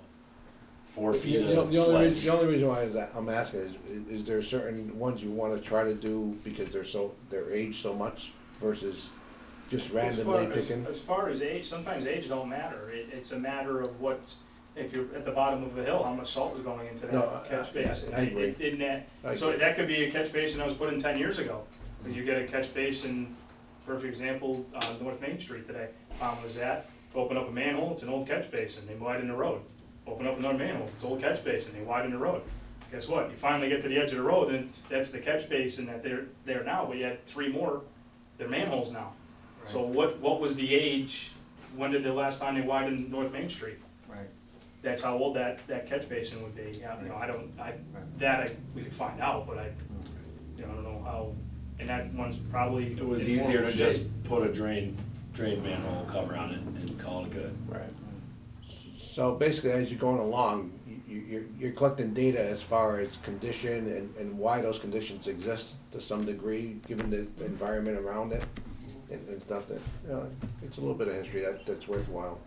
4 feet The of only sledge. the only reason why I'm asking is there certain ones you wanna try to do because they're aged so much versus just randomly picking? As far as age, sometimes age don't matter. It's a matter of what, if you're at the bottom of a hill, how much salt was going into that No, catch I basin. agree. So that could be a catch basin that was put in 10 years ago. When you get a catch basin, perfect example, on North Main Street today. Was that, open up a manhole, it's an old catch basin, they widen the road. Open up another manhole, it's an old catch basin, they widen the road. Guess what? You finally get to the edge of the road, and that's the catch basin that they're there now, but you had 3 more, they're manholes now. So what was the age, when did the last time they widened North Main Street? Right. That's how old that catch basin would be. Yeah, you know, we could find out, but I don't know how, and that one's probably. It was in easier to horrible just shape. put a drain manhole cover on it and call it good. Right. So basically, as you're going along, you're collecting data as far as condition and why those conditions exist to some degree, given the environment around it and stuff that, you know, it's a little bit of history that's worthwhile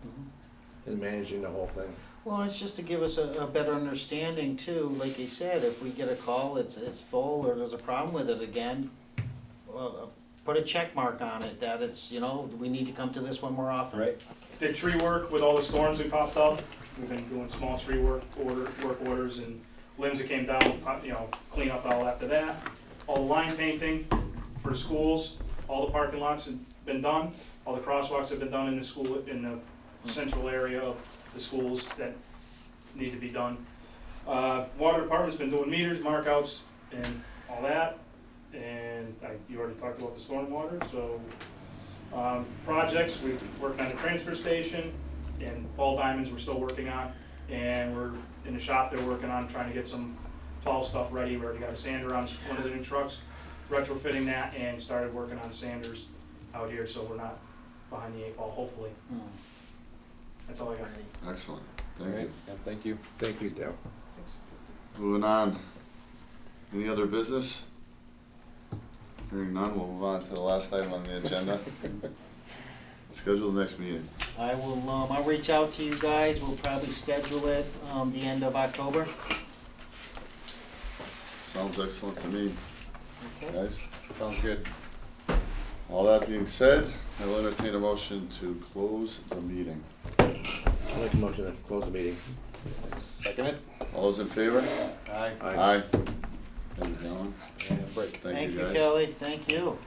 in managing the whole thing. Well, it's just to give us a better understanding too, like you said, if we get a call, it's full or there's a problem with it again, put a check mark on it that it's, you know, we need to come to this one more often. Right? Did tree work with all the storms that popped up. We've been doing small tree work orders and limbs that came down, you know, clean up all after that. All the line painting for the schools, all the parking lots have been done. All the crosswalks have been done in the school, in the central area of the schools that need to be done. Water department's been doing meters, markouts, and all that. And you already talked about the stormwater, so projects, we've worked on the transfer station, and Ball Diamonds we're still working on, and we're in the shop, they're working on trying to get some plow stuff ready. We already got a sander on one of the new trucks, retrofitting that, and started working on sanders out here, so we're not behind the 8 ball, hopefully. That's all I got. Excellent, thank you. Yeah, thank you. Thank you, Dale. Moving on. Any other business? Hearing none, we'll move on to the last item on the agenda. Schedule the next meeting. I will, I'll reach out to you guys, we'll probably schedule it, the end of October. Sounds excellent to me, Okay. guys. Sounds good. All that being said, I will entertain a motion to close the meeting. I'll make a motion to close the meeting. Second it? All those in favor? Aye. Aye. Thank you, gentlemen. And break. Thank you, Thank guys. you, Kelly, thank you.